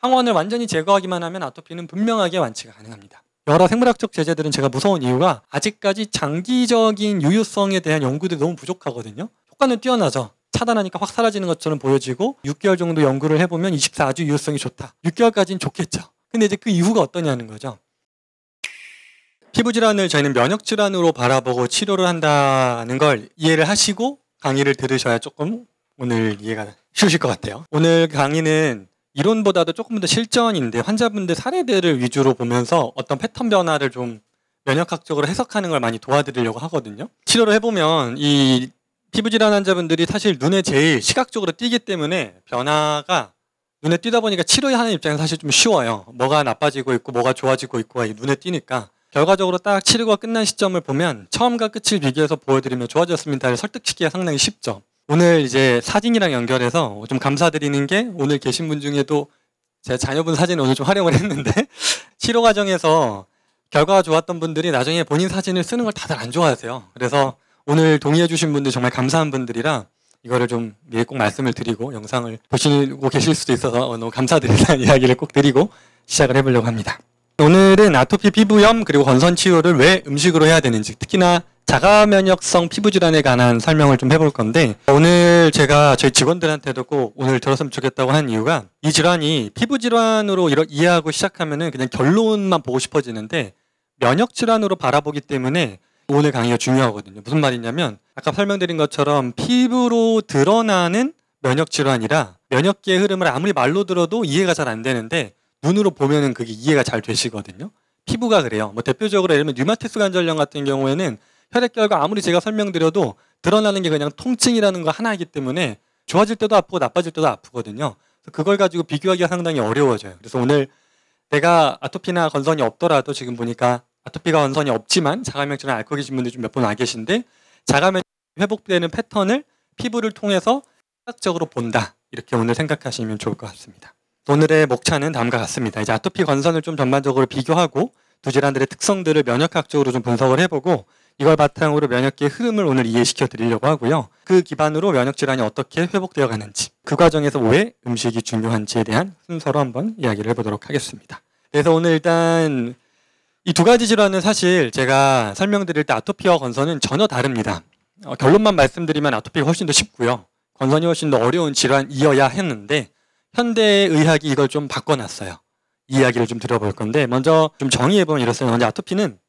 항원을 완전히 제거하기만 하면 아토피는 분명하게 완치가 가능합니다. 여러 생물학적 제재들은 제가 무서운 이유가 아직까지 장기적인 유효성에 대한 연구들이 너무 부족하거든요. 효과는 뛰어나죠. 차단하니까 확 사라지는 것처럼 보여지고 6개월 정도 연구를 해보면 24주 유효성이 좋다. 6개월까지는 좋겠죠. 근데 이제 그 이후가 어떠냐는 거죠. 피부질환을 저희는 면역질환으로 바라보고 치료를 한다는 걸 이해를 하시고 강의를 들으셔야 조금 오늘 이해가 쉬우실 것 같아요. 오늘 강의는 이론보다도 조금 더 실전인데 환자분들 사례들을 위주로 보면서 어떤 패턴 변화를 좀 면역학적으로 해석하는 걸 많이 도와드리려고 하거든요. 치료를 해보면 이 피부질환 환자분들이 사실 눈에 제일 시각적으로 띄기 때문에 변화가 눈에 띄다 보니까 치료하는 입장에서 사실 좀 쉬워요. 뭐가 나빠지고 있고 뭐가 좋아지고 있고가 눈에 띄니까 결과적으로 딱 치료가 끝난 시점을 보면 처음과 끝을 비교해서 보여드리면 좋아졌습니다를 설득시키기가 상당히 쉽죠. 오늘 이제 사진이랑 연결해서 좀 감사드리는 게 오늘 계신 분 중에도 제 자녀분 사진을 오늘 좀 활용을 했는데 치료 과정에서 결과가 좋았던 분들이 나중에 본인 사진을 쓰는 걸 다들 안 좋아하세요. 그래서 오늘 동의해 주신 분들 정말 감사한 분들이라 이거를 좀 미리 꼭 말씀을 드리고 영상을 보시고 계실 수도 있어서 너무 감사드린다는 이야기를 꼭 드리고 시작을 해보려고 합니다. 오늘은 아토피 피부염 그리고 건선 치료를 왜 음식으로 해야 되는지 특히나 자가면역성 피부질환에 관한 설명을 좀 해볼 건데 오늘 제가 저희 직원들한테도 꼭 오늘 들었으면 좋겠다고 한 이유가 이 질환이 피부질환으로 이해하고 시작하면은 그냥 결론만 보고 싶어지는데 면역질환으로 바라보기 때문에 오늘 강의가 중요하거든요. 무슨 말이냐면 아까 설명드린 것처럼 피부로 드러나는 면역질환이라 면역계의 흐름을 아무리 말로 들어도 이해가 잘 안 되는데 눈으로 보면은 그게 이해가 잘 되시거든요. 피부가 그래요. 뭐 대표적으로 예를 들면 류마티스 관절염 같은 경우에는 혈액결과 아무리 제가 설명드려도 드러나는 게 그냥 통증이라는 거 하나이기 때문에 좋아질 때도 아프고 나빠질 때도 아프거든요. 그래서 그걸 가지고 비교하기가 상당히 어려워져요. 그래서 오늘 내가 아토피나 건선이 없더라도 지금 보니까 아토피가 건선이 없지만 자가면역질환 앓고 계신 분들이 좀 몇 분 와 계신데 자가면역 회복되는 패턴을 피부를 통해서 시각적으로 본다. 이렇게 오늘 생각하시면 좋을 것 같습니다. 오늘의 목차는 다음과 같습니다. 이제 아토피 건선을 좀 전반적으로 비교하고 두 질환들의 특성들을 면역학적으로 좀 분석을 해보고 이걸 바탕으로 면역계의 흐름을 오늘 이해시켜 드리려고 하고요. 그 기반으로 면역질환이 어떻게 회복되어 가는지 그 과정에서 왜 음식이 중요한지에 대한 순서로 한번 이야기를 해보도록 하겠습니다. 그래서 오늘 일단 이 두 가지 질환은 사실 제가 설명드릴 때 아토피와 건선은 전혀 다릅니다. 결론만 말씀드리면 아토피가 훨씬 더 쉽고요. 건선이 훨씬 더 어려운 질환이어야 했는데 현대의학이 이걸 좀 바꿔놨어요. 이 이야기를 좀 들어볼 건데 먼저 좀 정의해보면 이렇습니다. 먼저 아토피는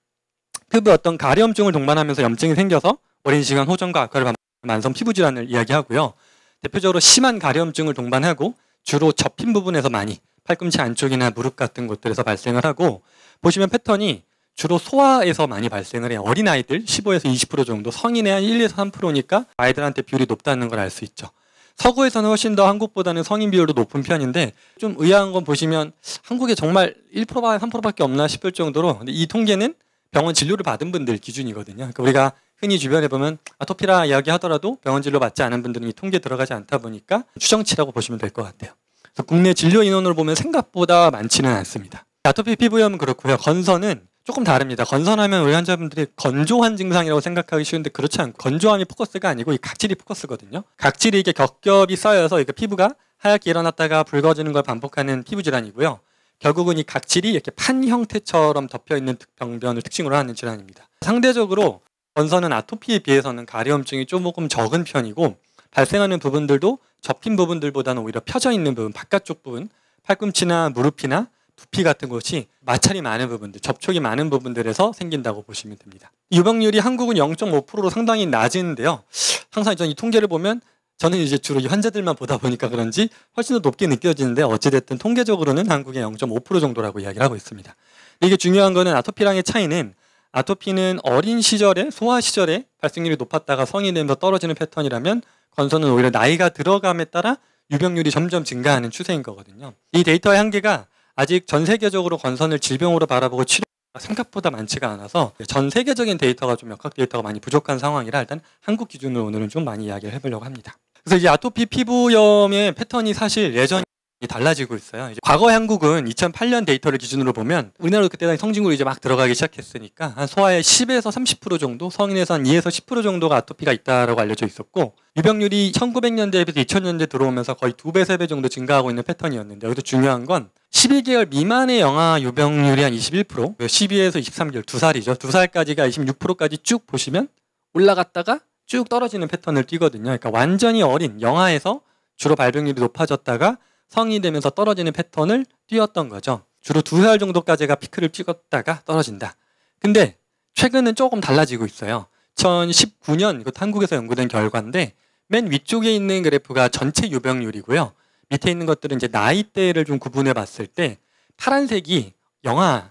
피부에 어떤 가려움증을 동반하면서 염증이 생겨서 오랜 시간 호전과 악화를 반복하는 만성 피부질환을 이야기하고요. 대표적으로 심한 가려움증을 동반하고 주로 접힌 부분에서 많이 팔꿈치 안쪽이나 무릎 같은 곳들에서 발생을 하고 보시면 패턴이 주로 소아에서 많이 발생을 해요. 어린아이들 15에서 20% 정도, 성인의 한 1에서 3%니까 아이들한테 비율이 높다는 걸 알 수 있죠. 서구에서는 훨씬 더 한국보다는 성인 비율도 높은 편인데 좀 의아한 건 보시면 한국에 정말 1%, 3%밖에 없나 싶을 정도로 근데 이 통계는 병원 진료를 받은 분들 기준이거든요. 그러니까 우리가 흔히 주변에 보면 아토피라 이야기하더라도 병원 진료 받지 않은 분들은 이 통계에 들어가지 않다 보니까 추정치라고 보시면 될 것 같아요. 그래서 국내 진료 인원으로 보면 생각보다 많지는 않습니다. 아토피 피부염은 그렇고요. 건선은 조금 다릅니다. 건선하면 우리 환자분들이 건조한 증상이라고 생각하기 쉬운데 그렇지 않고 건조함이 포커스가 아니고 이 각질이 포커스거든요. 각질이 이게 겹겹이 쌓여서 이게 피부가 하얗게 일어났다가 붉어지는 걸 반복하는 피부 질환이고요. 결국은 이 각질이 이렇게 판 형태처럼 덮여있는 병변을 특징으로 하는 질환입니다. 상대적으로 건선은 아토피에 비해서는 가려움증이 조금 적은 편이고 발생하는 부분들도 접힌 부분들보다는 오히려 펴져 있는 부분, 바깥쪽 부분, 팔꿈치나 무릎이나 두피 같은 곳이 마찰이 많은 부분들, 접촉이 많은 부분들에서 생긴다고 보시면 됩니다. 유병률이 한국은 0.5%로 상당히 낮은데요. 항상 저는 이 통계를 보면 저는 이제 주로 이 환자들만 보다 보니까 그런지 훨씬 더 높게 느껴지는데 어찌됐든 통계적으로는 한국의 0.5% 정도라고 이야기를 하고 있습니다. 이게 중요한 거는 아토피랑의 차이는 아토피는 어린 시절에 소아 시절에 발생률이 높았다가 성인이 되면서 떨어지는 패턴이라면 건선은 오히려 나이가 들어감에 따라 유병률이 점점 증가하는 추세인 거거든요. 이 데이터의 한계가 아직 전 세계적으로 건선을 질병으로 바라보고 치료가 생각보다 많지가 않아서 전 세계적인 데이터가 좀 역학 데이터가 많이 부족한 상황이라 일단 한국 기준으로 오늘은 좀 많이 이야기를 해보려고 합니다. 그래서 이제 아토피 피부염의 패턴이 사실 예전이 달라지고 있어요. 이제 과거 한국은 2008년 데이터를 기준으로 보면 우리나라도 그때 당시 성진국이 이제 막 들어가기 시작했으니까 한 소아의 10에서 30% 정도, 성인에서 한 2에서 10% 정도가 아토피가 있다라고 알려져 있었고 유병률이 1900년대에 비해서 2000년대 들어오면서 거의 2배, 3배 정도 증가하고 있는 패턴이었는데 여기서 중요한 건 12개월 미만의 영아 유병률이 한 21%, 12에서 23개월, 2살이죠. 2살까지가 26%까지 쭉 보시면 올라갔다가 쭉 떨어지는 패턴을 띠거든요. 그러니까 완전히 어린 영아에서 주로 발병률이 높아졌다가 성인이 되면서 떨어지는 패턴을 띄었던 거죠. 주로 2살 정도까지가 피크를 찍었다가 떨어진다. 근데 최근은 조금 달라지고 있어요. 2019년 이것도 한국에서 연구된 결과인데 맨 위쪽에 있는 그래프가 전체 유병률이고요. 밑에 있는 것들은 이제 나이대를 좀 구분해 봤을 때 파란색이 영아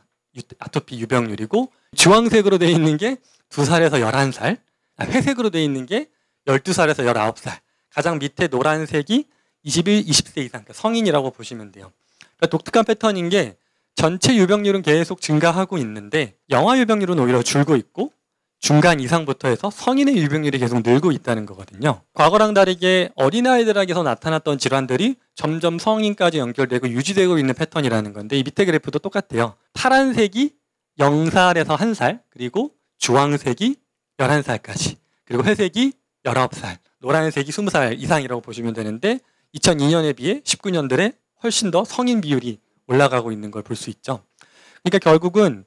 아토피 유병률이고 주황색으로 되어 있는 게 2살에서 11살, 회색으로 되어 있는 게 12살에서 19살, 가장 밑에 노란색이 20세 이상, 그러니까 성인이라고 보시면 돼요. 그러니까 독특한 패턴인 게 전체 유병률은 계속 증가하고 있는데 영아 유병률은 오히려 줄고 있고 중간 이상부터 해서 성인의 유병률이 계속 늘고 있다는 거거든요. 과거랑 다르게 어린아이들에게서 나타났던 질환들이 점점 성인까지 연결되고 유지되고 있는 패턴이라는 건데 이 밑에 그래프도 똑같아요. 파란색이 0살에서 1살, 그리고 주황색이 11살까지, 그리고 회색이 19살, 노란색이 20살 이상이라고 보시면 되는데 2002년에 비해 19년들에 훨씬 더 성인 비율이 올라가고 있는 걸 볼 수 있죠. 그러니까 결국은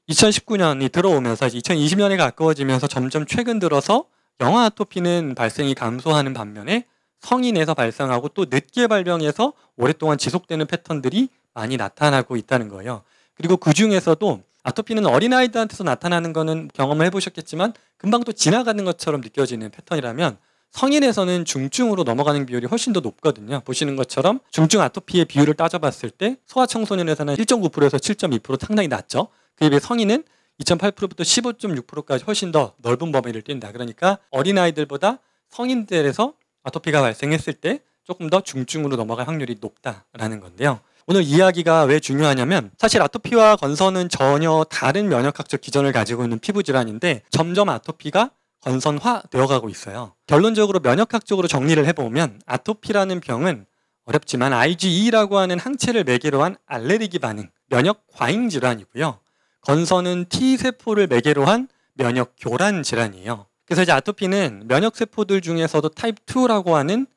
2019년이 들어오면서 2020년에 가까워지면서 점점 최근 들어서 영아 아토피는 발생이 감소하는 반면에 성인에서 발생하고 또 늦게 발병해서 오랫동안 지속되는 패턴들이 많이 나타나고 있다는 거예요. 그리고 그 중에서도 아토피는 어린아이들한테서 나타나는 거는 경험을 해보셨겠지만 금방 또 지나가는 것처럼 느껴지는 패턴이라면 성인에서는 중증으로 넘어가는 비율이 훨씬 더 높거든요. 보시는 것처럼 중증 아토피의 비율을 따져봤을 때 소아청소년에서는 1.9%에서 7.2% 상당히 낮죠. 그에 비해 성인은 2.8%부터 15.6%까지 훨씬 더 넓은 범위를 띈다. 그러니까 어린아이들보다 성인들에서 아토피가 발생했을 때 조금 더 중증으로 넘어갈 확률이 높다라는 건데요. 오늘 이야기가 왜 중요하냐면 사실 아토피와 건선은 전혀 다른 면역학적 기전을 가지고 있는 피부 질환인데 점점 아토피가 건선화 되어가고 있어요. 결론적으로 면역학적으로 정리를 해보면 아토피라는 병은 어렵지만 IgE라고 하는 항체를 매개로 한 알레르기 반응, 면역 과잉 질환이고요. 건선은 T세포를 매개로 한 면역 교란 질환이에요. 그래서 이제 아토피는 면역세포들 중에서도 타입 2라고 하는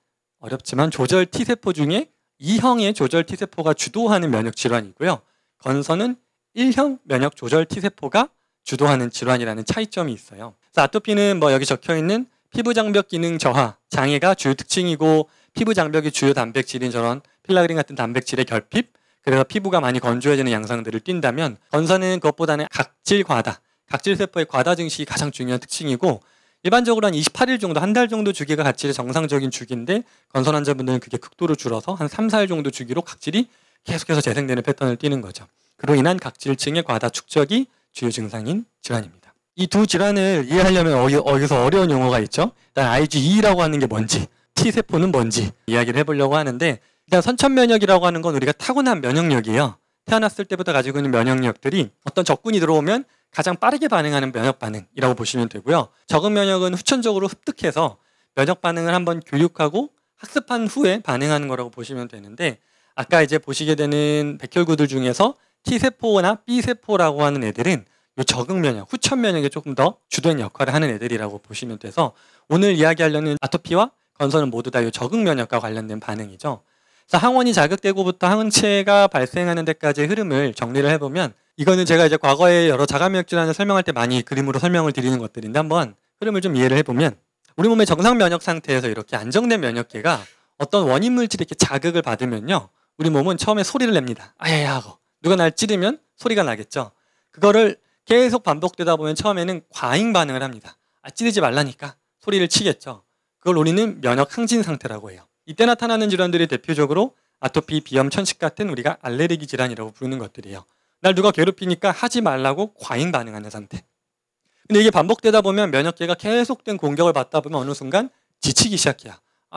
어렵지만 조절 T세포 중에 2형의 조절 T세포가 주도하는 면역 질환이고요. 건선은 1형 면역 조절 T세포가 주도하는 질환이라는 차이점이 있어요. 그래서 아토피는 뭐 여기 적혀있는 피부 장벽 기능 저하, 장애가 주요 특징이고 피부 장벽의 주요 단백질인 저런 필라그린 같은 단백질의 결핍, 그래서 피부가 많이 건조해지는 양상들을 띈다면 건선은 그것보다는 각질 과다, 각질세포의 과다 증식이 가장 중요한 특징이고 일반적으로 한 28일 정도, 한 달 정도 주기가 각질의 정상적인 주기인데 건선 환자분들은 그게 극도로 줄어서 한 3, 4일 정도 주기로 각질이 계속해서 재생되는 패턴을 띠는 거죠. 그로 인한 각질층의 과다 축적이 주요 증상인 질환입니다. 이 두 질환을 이해하려면 여기서 어려운 용어가 있죠. 일단 IgE라고 하는 게 뭔지, T세포는 뭔지 이야기를 해보려고 하는데 일단 선천면역이라고 하는 건 우리가 타고난 면역력이에요. 태어났을 때부터 가지고 있는 면역력들이 어떤 적군이 들어오면 가장 빠르게 반응하는 면역 반응이라고 보시면 되고요. 적응 면역은 후천적으로 습득해서 면역 반응을 한번 교육하고 학습한 후에 반응하는 거라고 보시면 되는데 아까 이제 보시게 되는 백혈구들 중에서 T세포나 B세포라고 하는 애들은 이 적응 면역, 후천 면역에 조금 더 주된 역할을 하는 애들이라고 보시면 돼서 오늘 이야기하려는 아토피와 건선은 모두 다 이 적응 면역과 관련된 반응이죠. 그래서 항원이 자극되고부터 항체가 발생하는 데까지의 흐름을 정리를 해보면 이거는 제가 이제 과거에 여러 자가면역 질환을 설명할 때 많이 그림으로 설명을 드리는 것들인데 한번 흐름을 좀 이해를 해보면 우리 몸의 정상 면역 상태에서 이렇게 안정된 면역계가 어떤 원인 물질이 이렇게 자극을 받으면요 우리 몸은 처음에 소리를 냅니다. 아야야 하고 누가 날 찌르면 소리가 나겠죠. 그거를 계속 반복되다 보면 처음에는 과잉 반응을 합니다. 찌르지 말라니까 소리를 치겠죠. 그걸 우리는 면역 항진 상태라고 해요. 이때 나타나는 질환들이 대표적으로 아토피, 비염, 천식 같은 우리가 알레르기 질환이라고 부르는 것들이에요. 날 누가 괴롭히니까 하지 말라고 과잉 반응하는 상태. 근데 이게 반복되다 보면 면역계가 계속된 공격을 받다 보면 어느 순간 지치기 시작해요.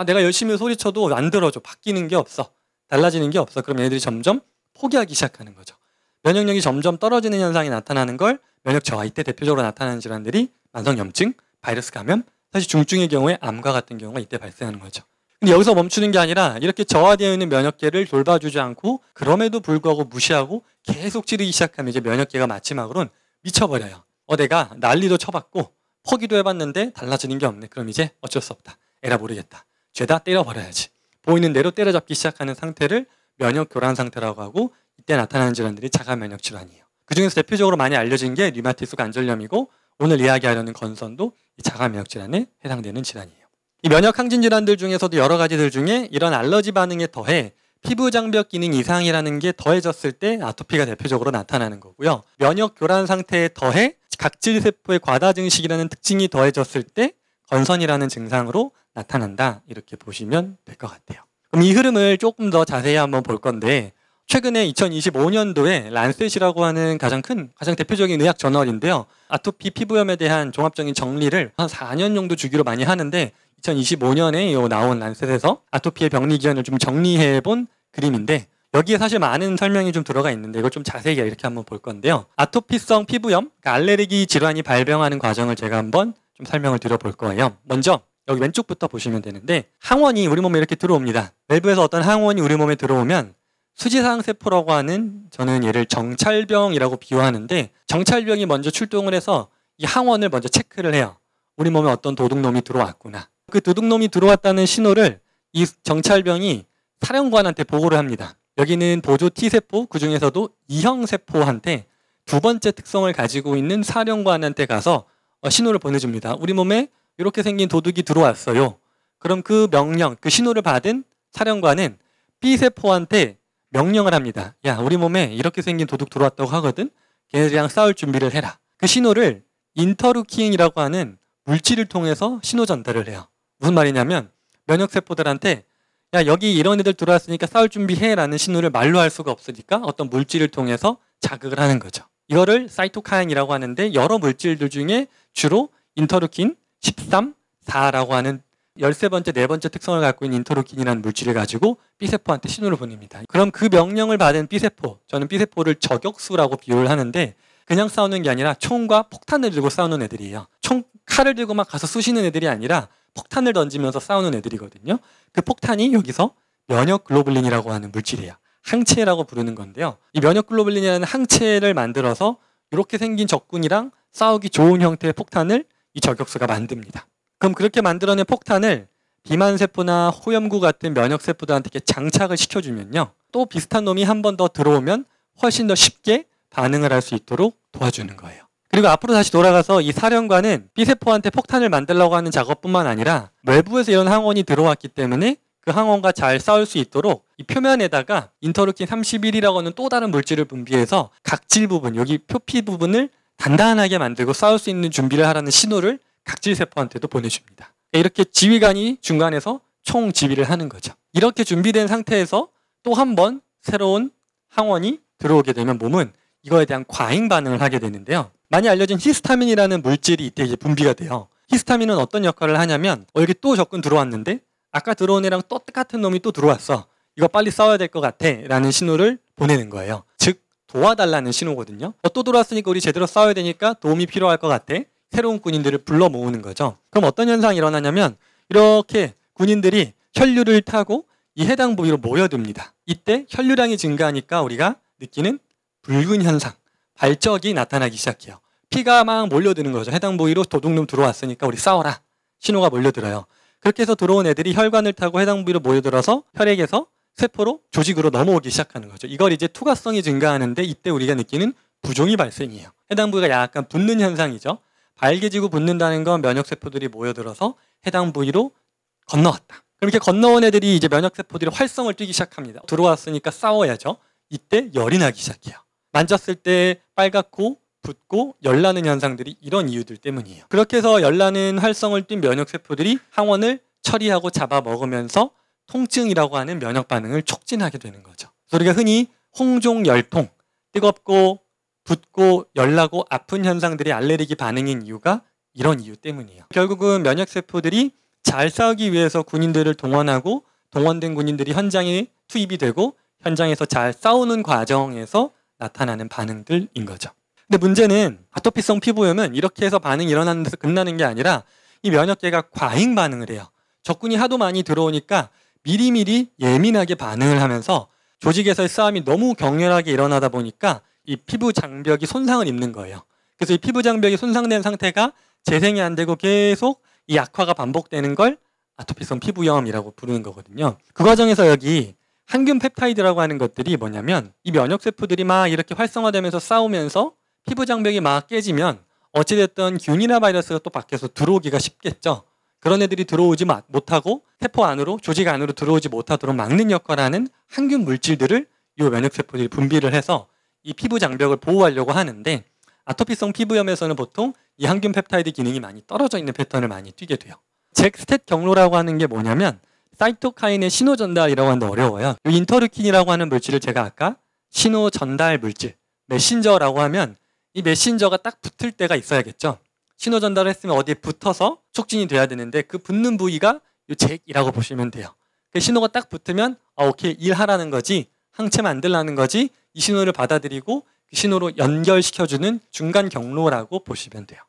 내가 열심히 소리쳐도 안 들어줘. 바뀌는 게 없어. 달라지는 게 없어. 그럼 얘네들이 점점 포기하기 시작하는 거죠. 면역력이 점점 떨어지는 현상이 나타나는 걸 면역 저하, 이때 대표적으로 나타나는 질환들이 만성염증, 바이러스 감염, 사실 중증의 경우에 암과 같은 경우가 이때 발생하는 거죠. 근데 여기서 멈추는 게 아니라 이렇게 저하되어 있는 면역계를 돌봐주지 않고 그럼에도 불구하고 무시하고 계속 찌르기 시작하면 이제 면역계가 마지막으로는 미쳐버려요. 내가 난리도 쳐봤고 포기도 해봤는데 달라지는 게 없네. 그럼 이제 어쩔 수 없다. 에라 모르겠다. 죄다 때려버려야지. 보이는 대로 때려잡기 시작하는 상태를 면역 교란 상태라고 하고 이때 나타나는 질환들이 자가 면역 질환이에요. 그중에서 대표적으로 많이 알려진 게 류마티스 관절염이고 오늘 이야기하려는 건선도 이 자가 면역 질환에 해당되는 질환이에요. 이 면역 항진 질환들 중에서도 여러 가지들 중에 이런 알러지 반응에 더해 피부 장벽 기능 이상이라는 게 더해졌을 때 아토피가 대표적으로 나타나는 거고요. 면역 교란 상태에 더해 각질 세포의 과다 증식이라는 특징이 더해졌을 때 건선이라는 증상으로 나타난다. 이렇게 보시면 될 것 같아요. 그럼 이 흐름을 조금 더 자세히 한번 볼 건데 최근에 2025년도에 란셋이라고 하는 가장 대표적인 의학 저널인데요. 아토피 피부염에 대한 종합적인 정리를 한 4년 정도 주기로 많이 하는데 2025년에 나온 란셋에서 아토피의 병리 기전을 좀 정리해 본 그림인데 여기에 사실 많은 설명이 좀 들어가 있는데 이걸 좀 자세히 이렇게 한번 볼 건데요. 아토피성 피부염, 그러니까 알레르기 질환이 발병하는 과정을 제가 한번 좀 설명을 드려볼 거예요. 먼저 여기 왼쪽부터 보시면 되는데 항원이 우리 몸에 이렇게 들어옵니다. 외부에서 어떤 항원이 우리 몸에 들어오면 수지사항 세포라고 하는 저는 얘를 정찰병이라고 비유하는데 정찰병이 먼저 출동을 해서 이 항원을 먼저 체크를 해요. 우리 몸에 어떤 도둑놈이 들어왔구나. 그 도둑놈이 들어왔다는 신호를 이 정찰병이 사령관한테 보고를 합니다. 여기는 보조 T세포, 그중에서도 E형세포한테 두 번째 특성을 가지고 있는 사령관한테 가서 신호를 보내줍니다. 우리 몸에 이렇게 생긴 도둑이 들어왔어요. 그럼 그 명령, 그 신호를 받은 사령관은 B세포한테 명령을 합니다. 야, 우리 몸에 이렇게 생긴 도둑 들어왔다고 하거든? 걔네들이랑 싸울 준비를 해라. 그 신호를 인터루킨이라고 하는 물질을 통해서 신호 전달을 해요. 무슨 말이냐면 면역세포들한테 야, 여기 이런 애들 들어왔으니까 싸울 준비해 라는 신호를 말로 할 수가 없으니까 어떤 물질을 통해서 자극을 하는 거죠. 이거를 사이토카인이라고 하는데 여러 물질들 중에 주로 인터루킨 13, 4라고 하는 13번째, 4번째 특성을 갖고 있는 인터루킨이라는 물질을 가지고 B세포한테 신호를 보냅니다. 그럼 그 명령을 받은 B세포, 저는 B세포를 저격수라고 비유를 하는데 그냥 싸우는 게 아니라 총과 폭탄을 들고 싸우는 애들이에요. 칼을 들고 막 가서 쑤시는 애들이 아니라 폭탄을 던지면서 싸우는 애들이거든요. 그 폭탄이 여기서 면역글로불린이라고 하는 물질이에요. 항체라고 부르는 건데요. 이 면역글로불린이라는 항체를 만들어서 이렇게 생긴 적군이랑 싸우기 좋은 형태의 폭탄을 이 저격수가 만듭니다. 그럼 그렇게 만들어낸 폭탄을 비만세포나 호염구 같은 면역세포들한테 이렇게 장착을 시켜주면요. 또 비슷한 놈이 한 번 더 들어오면 훨씬 더 쉽게 반응을 할 수 있도록 도와주는 거예요. 그리고 앞으로 다시 돌아가서 이 사령관은 B세포한테 폭탄을 만들려고 하는 작업뿐만 아니라 외부에서 이런 항원이 들어왔기 때문에 그 항원과 잘 싸울 수 있도록 이 표면에다가 인터루킨 31이라고 하는 또 다른 물질을 분비해서 각질 부분, 여기 표피 부분을 단단하게 만들고 싸울 수 있는 준비를 하라는 신호를 각질세포한테도 보내줍니다. 이렇게 지휘관이 중간에서 총 지휘를 하는 거죠. 이렇게 준비된 상태에서 또 한 번 새로운 항원이 들어오게 되면 몸은 이거에 대한 과잉 반응을 하게 되는데요. 많이 알려진 히스타민이라는 물질이 이때 이제 분비가 돼요. 히스타민은 어떤 역할을 하냐면 여기 또 적군 들어왔는데 아까 들어온 애랑 또 똑같은 놈이 또 들어왔어. 이거 빨리 싸워야 될 것 같아 라는 신호를 보내는 거예요. 즉 도와달라는 신호거든요. 또 들어왔으니까 우리 제대로 싸워야 되니까 도움이 필요할 것 같아. 새로운 군인들을 불러 모으는 거죠. 그럼 어떤 현상이 일어나냐면 이렇게 군인들이 혈류를 타고 이 해당 부위로 모여듭니다. 이때 혈류량이 증가하니까 우리가 느끼는 붉은 현상, 발적이 나타나기 시작해요. 피가 막 몰려드는 거죠. 해당 부위로 도둑놈 들어왔으니까 우리 싸워라. 신호가 몰려들어요. 그렇게 해서 들어온 애들이 혈관을 타고 해당 부위로 모여들어서 혈액에서 세포로 조직으로 넘어오기 시작하는 거죠. 이걸 이제 투과성이 증가하는데 이때 우리가 느끼는 부종이 발생해요. 해당 부위가 약간 붓는 현상이죠. 발개지고 붓는다는 건 면역세포들이 모여들어서 해당 부위로 건너왔다. 그럼 이렇게 건너온 애들이 이제 면역세포들이 활성을 띠기 시작합니다. 들어왔으니까 싸워야죠. 이때 열이 나기 시작해요. 만졌을 때 빨갛고 붓고 열나는 현상들이 이런 이유들 때문이에요. 그렇게 해서 열나는 활성을 띈 면역세포들이 항원을 처리하고 잡아먹으면서 통증이라고 하는 면역 반응을 촉진하게 되는 거죠. 그래서 우리가 흔히 홍종열통, 뜨겁고 붓고 열나고 아픈 현상들이 알레르기 반응인 이유가 이런 이유 때문이에요. 결국은 면역세포들이 잘 싸우기 위해서 군인들을 동원하고 동원된 군인들이 현장에 투입이 되고 현장에서 잘 싸우는 과정에서 나타나는 반응들인 거죠. 근데 문제는 아토피성 피부염은 이렇게 해서 반응이 일어나는 데서 끝나는 게 아니라 이 면역계가 과잉 반응을 해요. 적군이 하도 많이 들어오니까 미리미리 예민하게 반응을 하면서 조직에서의 싸움이 너무 격렬하게 일어나다 보니까 이 피부 장벽이 손상을 입는 거예요. 그래서 이 피부 장벽이 손상된 상태가 재생이 안 되고 계속 이 악화가 반복되는 걸 아토피성 피부염이라고 부르는 거거든요. 그 과정에서 여기 항균 펩타이드라고 하는 것들이 뭐냐면 이 면역세포들이 막 이렇게 활성화되면서 싸우면서 피부 장벽이 막 깨지면 어찌됐든 균이나 바이러스가 또 밖에서 들어오기가 쉽겠죠. 그런 애들이 들어오지 못하고 세포 안으로, 조직 안으로 들어오지 못하도록 막는 역할을 하는 항균 물질들을 이 면역세포들이 분비를 해서 이 피부 장벽을 보호하려고 하는데, 아토피성 피부염에서는 보통 이 항균 펩타이드 기능이 많이 떨어져 있는 패턴을 많이 띠게 돼요. 잭스텟 경로라고 하는 게 뭐냐면 사이토카인의 신호 전달이라고 하는데 어려워요. 이 인터루킨이라고 하는 물질을 제가 아까 신호 전달 물질, 메신저라고 하면 이 메신저가 딱 붙을 때가 있어야겠죠. 신호 전달을 했으면 어디에 붙어서 촉진이 돼야 되는데 그 붙는 부위가 이 잭이라고 보시면 돼요. 그 신호가 딱 붙으면 오케이, 일하라는 거지, 항체 만들라는 거지, 이 신호를 받아들이고 그 신호로 연결시켜주는 중간 경로라고 보시면 돼요.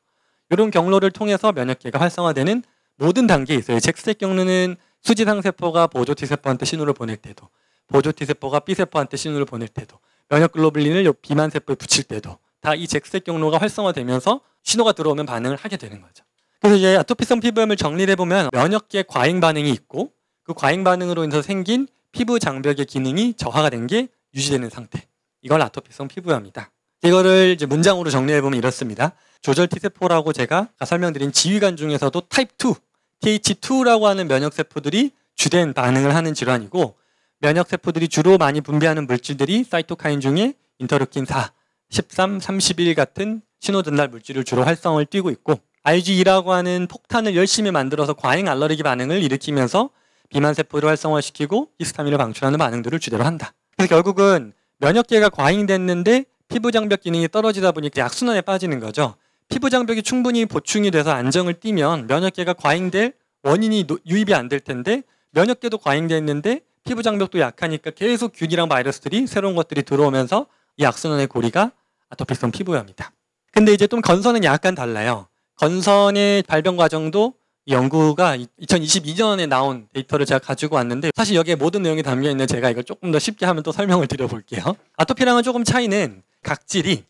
이런 경로를 통해서 면역계가 활성화되는 모든 단계에 있어요. 잭스텟 경로는 수지상세포가 보조 T세포한테 신호를 보낼 때도, 보조 T세포가 B세포한테 신호를 보낼 때도, 면역글로불린을 비만세포에 붙일 때도 다 이 잭스텟 경로가 활성화되면서 신호가 들어오면 반응을 하게 되는 거죠. 그래서 이제 아토피성 피부염을 정리를 해보면 면역계 과잉 반응이 있고, 그 과잉 반응으로 인해서 생긴 피부 장벽의 기능이 저하가 된 게 유지되는 상태, 이걸 아토피성 피부염이다. 이거를 이제 문장으로 정리해보면 이렇습니다. 조절 T세포라고 제가 아까 설명드린 지휘관 중에서도 타입 2, TH2라고 하는 면역세포들이 주된 반응을 하는 질환이고, 면역세포들이 주로 많이 분비하는 물질들이 사이토카인 중에 인터루킨 4, 13, 31 같은 신호전달 물질을 주로 활성을 띠고 있고, IgE라고 하는 폭탄을 열심히 만들어서 과잉 알러르기 반응을 일으키면서 비만세포를 활성화시키고 히스타민을 방출하는 반응들을 주대로 한다. 그래서 결국은 면역계가 과잉됐는데 피부 장벽 기능이 떨어지다 보니까 악순환에 빠지는 거죠. 피부 장벽이 충분히 보충이 돼서 안정을 띠면 면역계가 과잉될 원인이 유입이 안 될 텐데, 면역계도 과잉됐는데 피부 장벽도 약하니까 계속 균이랑 바이러스들이, 새로운 것들이 들어오면서 이 악순환의 고리가 아토피성 피부염이다. 근데 이제 좀 건선은 약간 달라요. 건선의 발병 과정도 연구가 2022년에 나온 데이터를 제가 가지고 왔는데, 사실 여기에 모든 내용이 담겨 있는 제가 이걸 조금 더 쉽게 하면 또 설명을 드려볼게요. 아토피랑은 조금 차이는 각질이,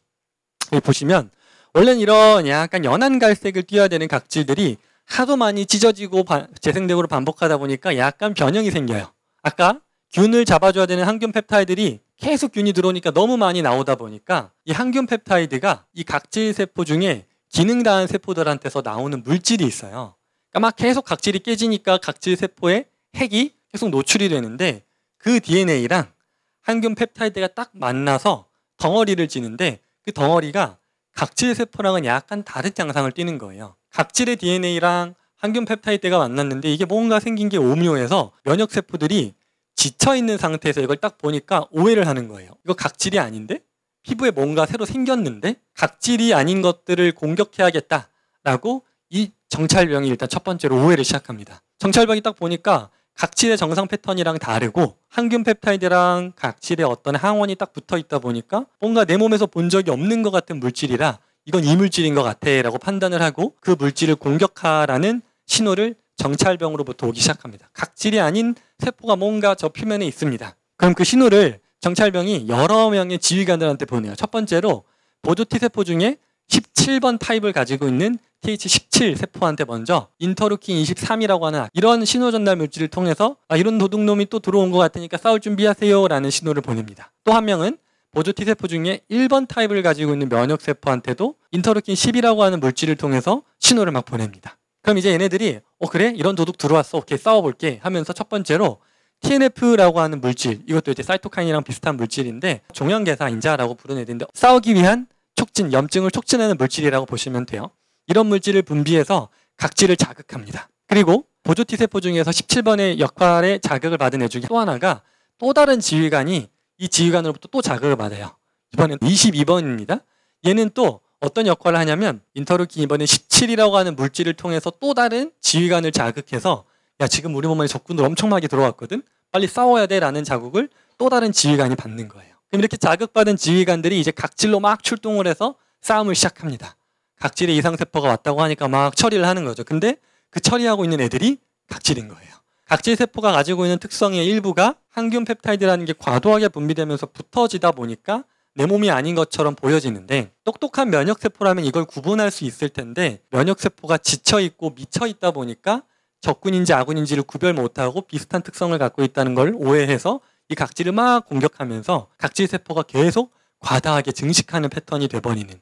여기 보시면 원래는 이런 약간 연한 갈색을 띄어야 되는 각질들이 하도 많이 찢어지고 재생되고 반복하다 보니까 약간 변형이 생겨요. 아까 균을 잡아줘야 되는 항균 펩타이드들이 계속 균이 들어오니까 너무 많이 나오다 보니까 이 항균 펩타이드가 이 각질 세포 중에 기능 다한 세포들한테서 나오는 물질이 있어요. 그러니까 막 계속 각질이 깨지니까 각질 세포의 핵이 계속 노출이 되는데, 그 DNA랑 항균 펩타이드가 딱 만나서 덩어리를 찌는데, 그 덩어리가 각질 세포랑은 약간 다른 양상을 띠는 거예요. 각질의 DNA랑 항균 펩타이드가 만났는데 이게 뭔가 생긴 게 오묘해서 면역 세포들이 지쳐있는 상태에서 이걸 딱 보니까 오해를 하는 거예요. 이거 각질이 아닌데? 피부에 뭔가 새로 생겼는데? 각질이 아닌 것들을 공격해야겠다라고 이 정찰병이 일단 첫 번째로 오해를 시작합니다. 정찰병이 딱 보니까 각질의 정상 패턴이랑 다르고 항균 펩타이드랑 각질의 어떤 항원이 딱 붙어 있다 보니까 뭔가 내 몸에서 본 적이 없는 것 같은 물질이라 이건 이 물질인 것 같아 라고 판단을 하고 그 물질을 공격하라는 신호를 정찰병으로부터 오기 시작합니다. 각질이 아닌 세포가 뭔가 저 표면에 있습니다. 그럼 그 신호를 정찰병이 여러 명의 지휘관들한테 보내요. 첫 번째로 보조 T세포 중에 17번 타입을 가지고 있는 TH17 세포한테 먼저 인터루킨 23이라고 하는 이런 신호 전달 물질을 통해서 이런 도둑놈이 또 들어온 것 같으니까 싸울 준비하세요 라는 신호를 보냅니다. 또 한 명은 보조 T세포 중에 1번 타입을 가지고 있는 면역세포한테도 인터루킨 10이라고 하는 물질을 통해서 신호를 막 보냅니다. 그럼 이제 얘네들이 그래? 이런 도둑 들어왔어. 오케이, 싸워볼게 하면서 첫 번째로 TNF라고 하는 물질, 이것도 이제 사이토카인이랑 비슷한 물질인데 종양계사 인자라고 부르는 애들인데 싸우기 위한 촉진, 염증을 촉진하는 물질이라고 보시면 돼요. 이런 물질을 분비해서 각질을 자극합니다. 그리고 보조 T세포 중에서 17번의 역할에 자극을 받은 애 중에 또 하나가 또 다른 지휘관이 이 지휘관으로부터 또 자극을 받아요. 이번엔 22번입니다. 얘는 또 어떤 역할을 하냐면 인터루킨 이번에 17이라고 하는 물질을 통해서 또 다른 지휘관을 자극해서 야, 지금 우리 몸에 적군들 엄청나게 들어왔거든? 빨리 싸워야 돼 라는 자극을 또 다른 지휘관이 받는 거예요. 그럼 이렇게 자극받은 지휘관들이 이제 각질로 막 출동을 해서 싸움을 시작합니다. 각질의 이상세포가 왔다고 하니까 막 처리를 하는 거죠. 근데 그 처리하고 있는 애들이 각질인 거예요. 각질세포가 가지고 있는 특성의 일부가 항균 펩타이드라는 게 과도하게 분비되면서 붙어지다 보니까 내 몸이 아닌 것처럼 보여지는데, 똑똑한 면역세포라면 이걸 구분할 수 있을 텐데 면역세포가 지쳐있고 미쳐있다 보니까 적군인지 아군인지를 구별 못하고 비슷한 특성을 갖고 있다는 걸 오해해서 이 각질을 막 공격하면서 각질세포가 계속 과다하게 증식하는 패턴이 돼버리는,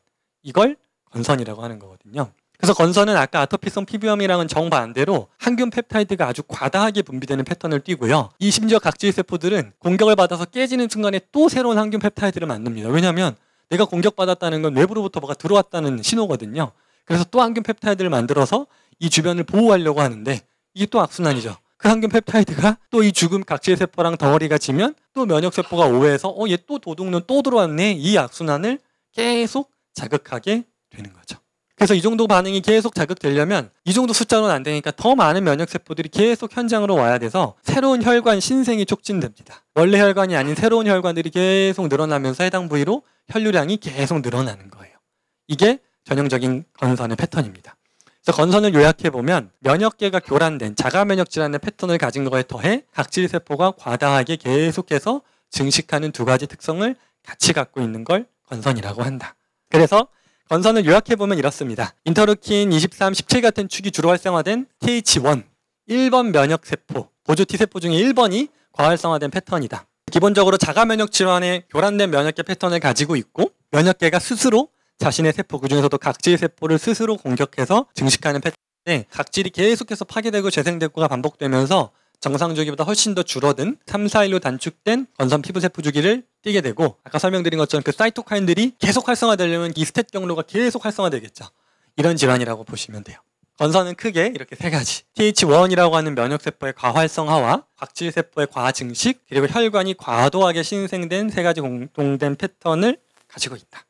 이걸 건선이라고 하는 거거든요. 그래서 건선은 아까 아토피성 피부염이랑은 정반대로 항균 펩타이드가 아주 과다하게 분비되는 패턴을 띠고요. 이 심지어 각질세포들은 공격을 받아서 깨지는 순간에 또 새로운 항균 펩타이드를 만듭니다. 왜냐하면 내가 공격받았다는 건 외부로부터 뭐가 들어왔다는 신호거든요. 그래서 또 항균 펩타이드를 만들어서 이 주변을 보호하려고 하는데 이게 또 악순환이죠. 그 항균 펩타이드가 또 이 죽은 각질세포랑 덩어리가 지면 또 면역세포가 오해해서 얘 또 도둑놈 또 들어왔네. 이 악순환을 계속 자극하게 되는 거죠. 그래서 이 정도 반응이 계속 자극되려면 이 정도 숫자로는 안 되니까 더 많은 면역세포들이 계속 현장으로 와야 돼서 새로운 혈관 신생이 촉진됩니다. 원래 혈관이 아닌 새로운 혈관들이 계속 늘어나면서 해당 부위로 혈류량이 계속 늘어나는 거예요. 이게 전형적인 건선의 패턴입니다. 그래서 건선을 요약해보면 면역계가 교란된 자가면역 질환의 패턴을 가진 거에 더해 각질세포가 과다하게 계속해서 증식하는 두 가지 특성을 같이 갖고 있는 걸 건선이라고 한다. 그래서 건선을 요약해보면 이렇습니다. 인터루킨 23, 17 같은 축이 주로 활성화된 TH1, 1번 면역세포, 보조 T세포 중에 1번이 과활성화된 패턴이다. 기본적으로 자가면역 질환의 교란된 면역계 패턴을 가지고 있고 면역계가 스스로 자신의 세포, 그중에서도 각질세포를 스스로 공격해서 증식하는 패턴인데 각질이 계속해서 파괴되고 재생되고가 반복되면서 정상 주기보다 훨씬 더 줄어든 3, 4일로 단축된 건선 피부세포 주기를 띠게 되고 아까 설명드린 것처럼 그 사이토카인들이 계속 활성화되려면 이 스탯 경로가 계속 활성화되겠죠. 이런 질환이라고 보시면 돼요. 건선은 크게 이렇게 세 가지. TH1이라고 하는 면역세포의 과활성화와 각질세포의 과증식 그리고 혈관이 과도하게 신생된 세 가지 공동된 패턴을 가지고 있다.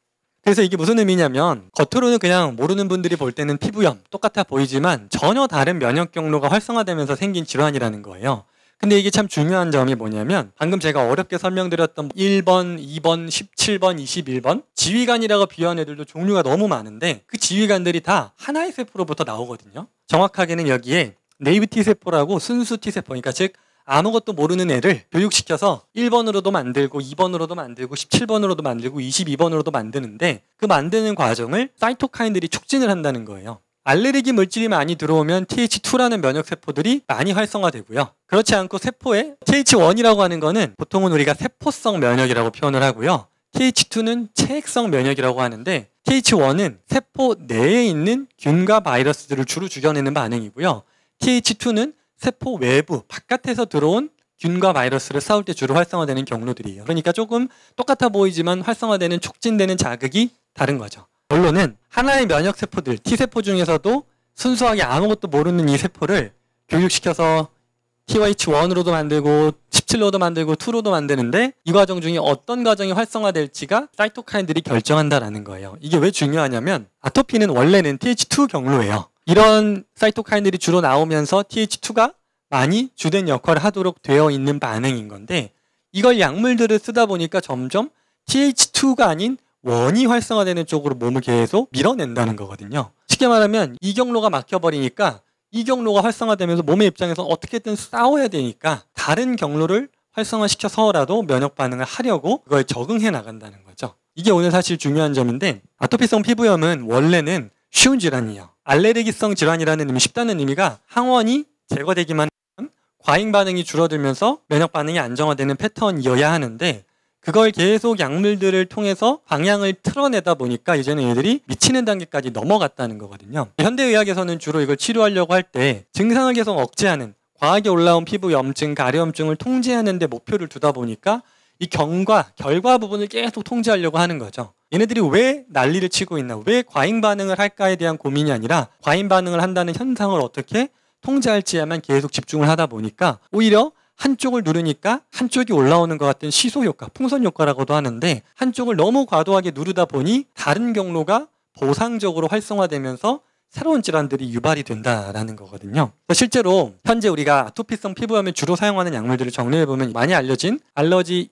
그래서 이게 무슨 의미냐면 겉으로는 그냥 모르는 분들이 볼 때는 피부염 똑같아 보이지만 전혀 다른 면역 경로가 활성화되면서 생긴 질환이라는 거예요. 근데 이게 참 중요한 점이 뭐냐면 방금 제가 어렵게 설명드렸던 1번, 2번, 17번, 21번 지휘관이라고 비유한 애들도 종류가 너무 많은데 그 지휘관들이 다 하나의 세포로부터 나오거든요. 정확하게는 여기에 네이브 T세포라고 순수 T세포, 그러니까 즉 아무것도 모르는 애를 교육시켜서 1번으로도 만들고 2번으로도 만들고 17번으로도 만들고 22번으로도 만드는데 그 만드는 과정을 사이토카인들이 촉진을 한다는 거예요. 알레르기 물질이 많이 들어오면 TH2라는 면역세포들이 많이 활성화되고요. 그렇지 않고 세포에 TH1이라고 하는 거는 보통은 우리가 세포성 면역이라고 표현을 하고요. TH2는 체액성 면역이라고 하는데 TH1은 세포 내에 있는 균과 바이러스들을 주로 죽여내는 반응이고요. TH2는 세포 외부, 바깥에서 들어온 균과 바이러스를 싸울 때 주로 활성화되는 경로들이에요. 그러니까 조금 똑같아 보이지만 활성화되는 촉진되는 자극이 다른 거죠. 결론은 하나의 면역세포들, T세포 중에서도 순수하게 아무것도 모르는 이 세포를 교육시켜서 TH1으로도 만들고 17로도 만들고 2로도 만드는데 이 과정 중에 어떤 과정이 활성화될지가 사이토카인들이 결정한다라는 거예요. 이게 왜 중요하냐면 아토피는 원래는 TH2 경로예요. 이런 사이토카인들이 주로 나오면서 TH2가 많이 주된 역할을 하도록 되어 있는 반응인 건데 이걸 약물들을 쓰다 보니까 점점 TH2가 아닌 원이 활성화되는 쪽으로 몸을 계속 밀어낸다는 거거든요. 쉽게 말하면 이 경로가 막혀버리니까 이 경로가 활성화되면서 몸의 입장에서 어떻게든 싸워야 되니까 다른 경로를 활성화시켜서라도 면역 반응을 하려고 그걸 적응해 나간다는 거죠. 이게 오늘 사실 중요한 점인데 아토피성 피부염은 원래는 쉬운 질환이에요. 알레르기성 질환이라는 의미, 쉽다는 의미가 항원이 제거되기만 하면 과잉 반응이 줄어들면서 면역 반응이 안정화되는 패턴이어야 하는데 그걸 계속 약물들을 통해서 방향을 틀어내다 보니까 이제는 얘들이 미치는 단계까지 넘어갔다는 거거든요. 현대의학에서는 주로 이걸 치료하려고 할 때 증상을 계속 억제하는 과하게 올라온 피부염증, 가려움증을 통제하는 데 목표를 두다 보니까 이 결과 부분을 계속 통제하려고 하는 거죠. 얘네들이 왜 난리를 치고 있나, 왜 과잉 반응을 할까에 대한 고민이 아니라 과잉 반응을 한다는 현상을 어떻게 통제할지에만 계속 집중을 하다 보니까 오히려 한쪽을 누르니까 한쪽이 올라오는 것 같은 시소 효과, 풍선 효과라고도 하는데 한쪽을 너무 과도하게 누르다 보니 다른 경로가 보상적으로 활성화되면서 새로운 질환들이 유발이 된다라는 거거든요. 실제로 현재 우리가 아토피성 피부염에 주로 사용하는 약물들을 정리해보면 많이 알려진 알러지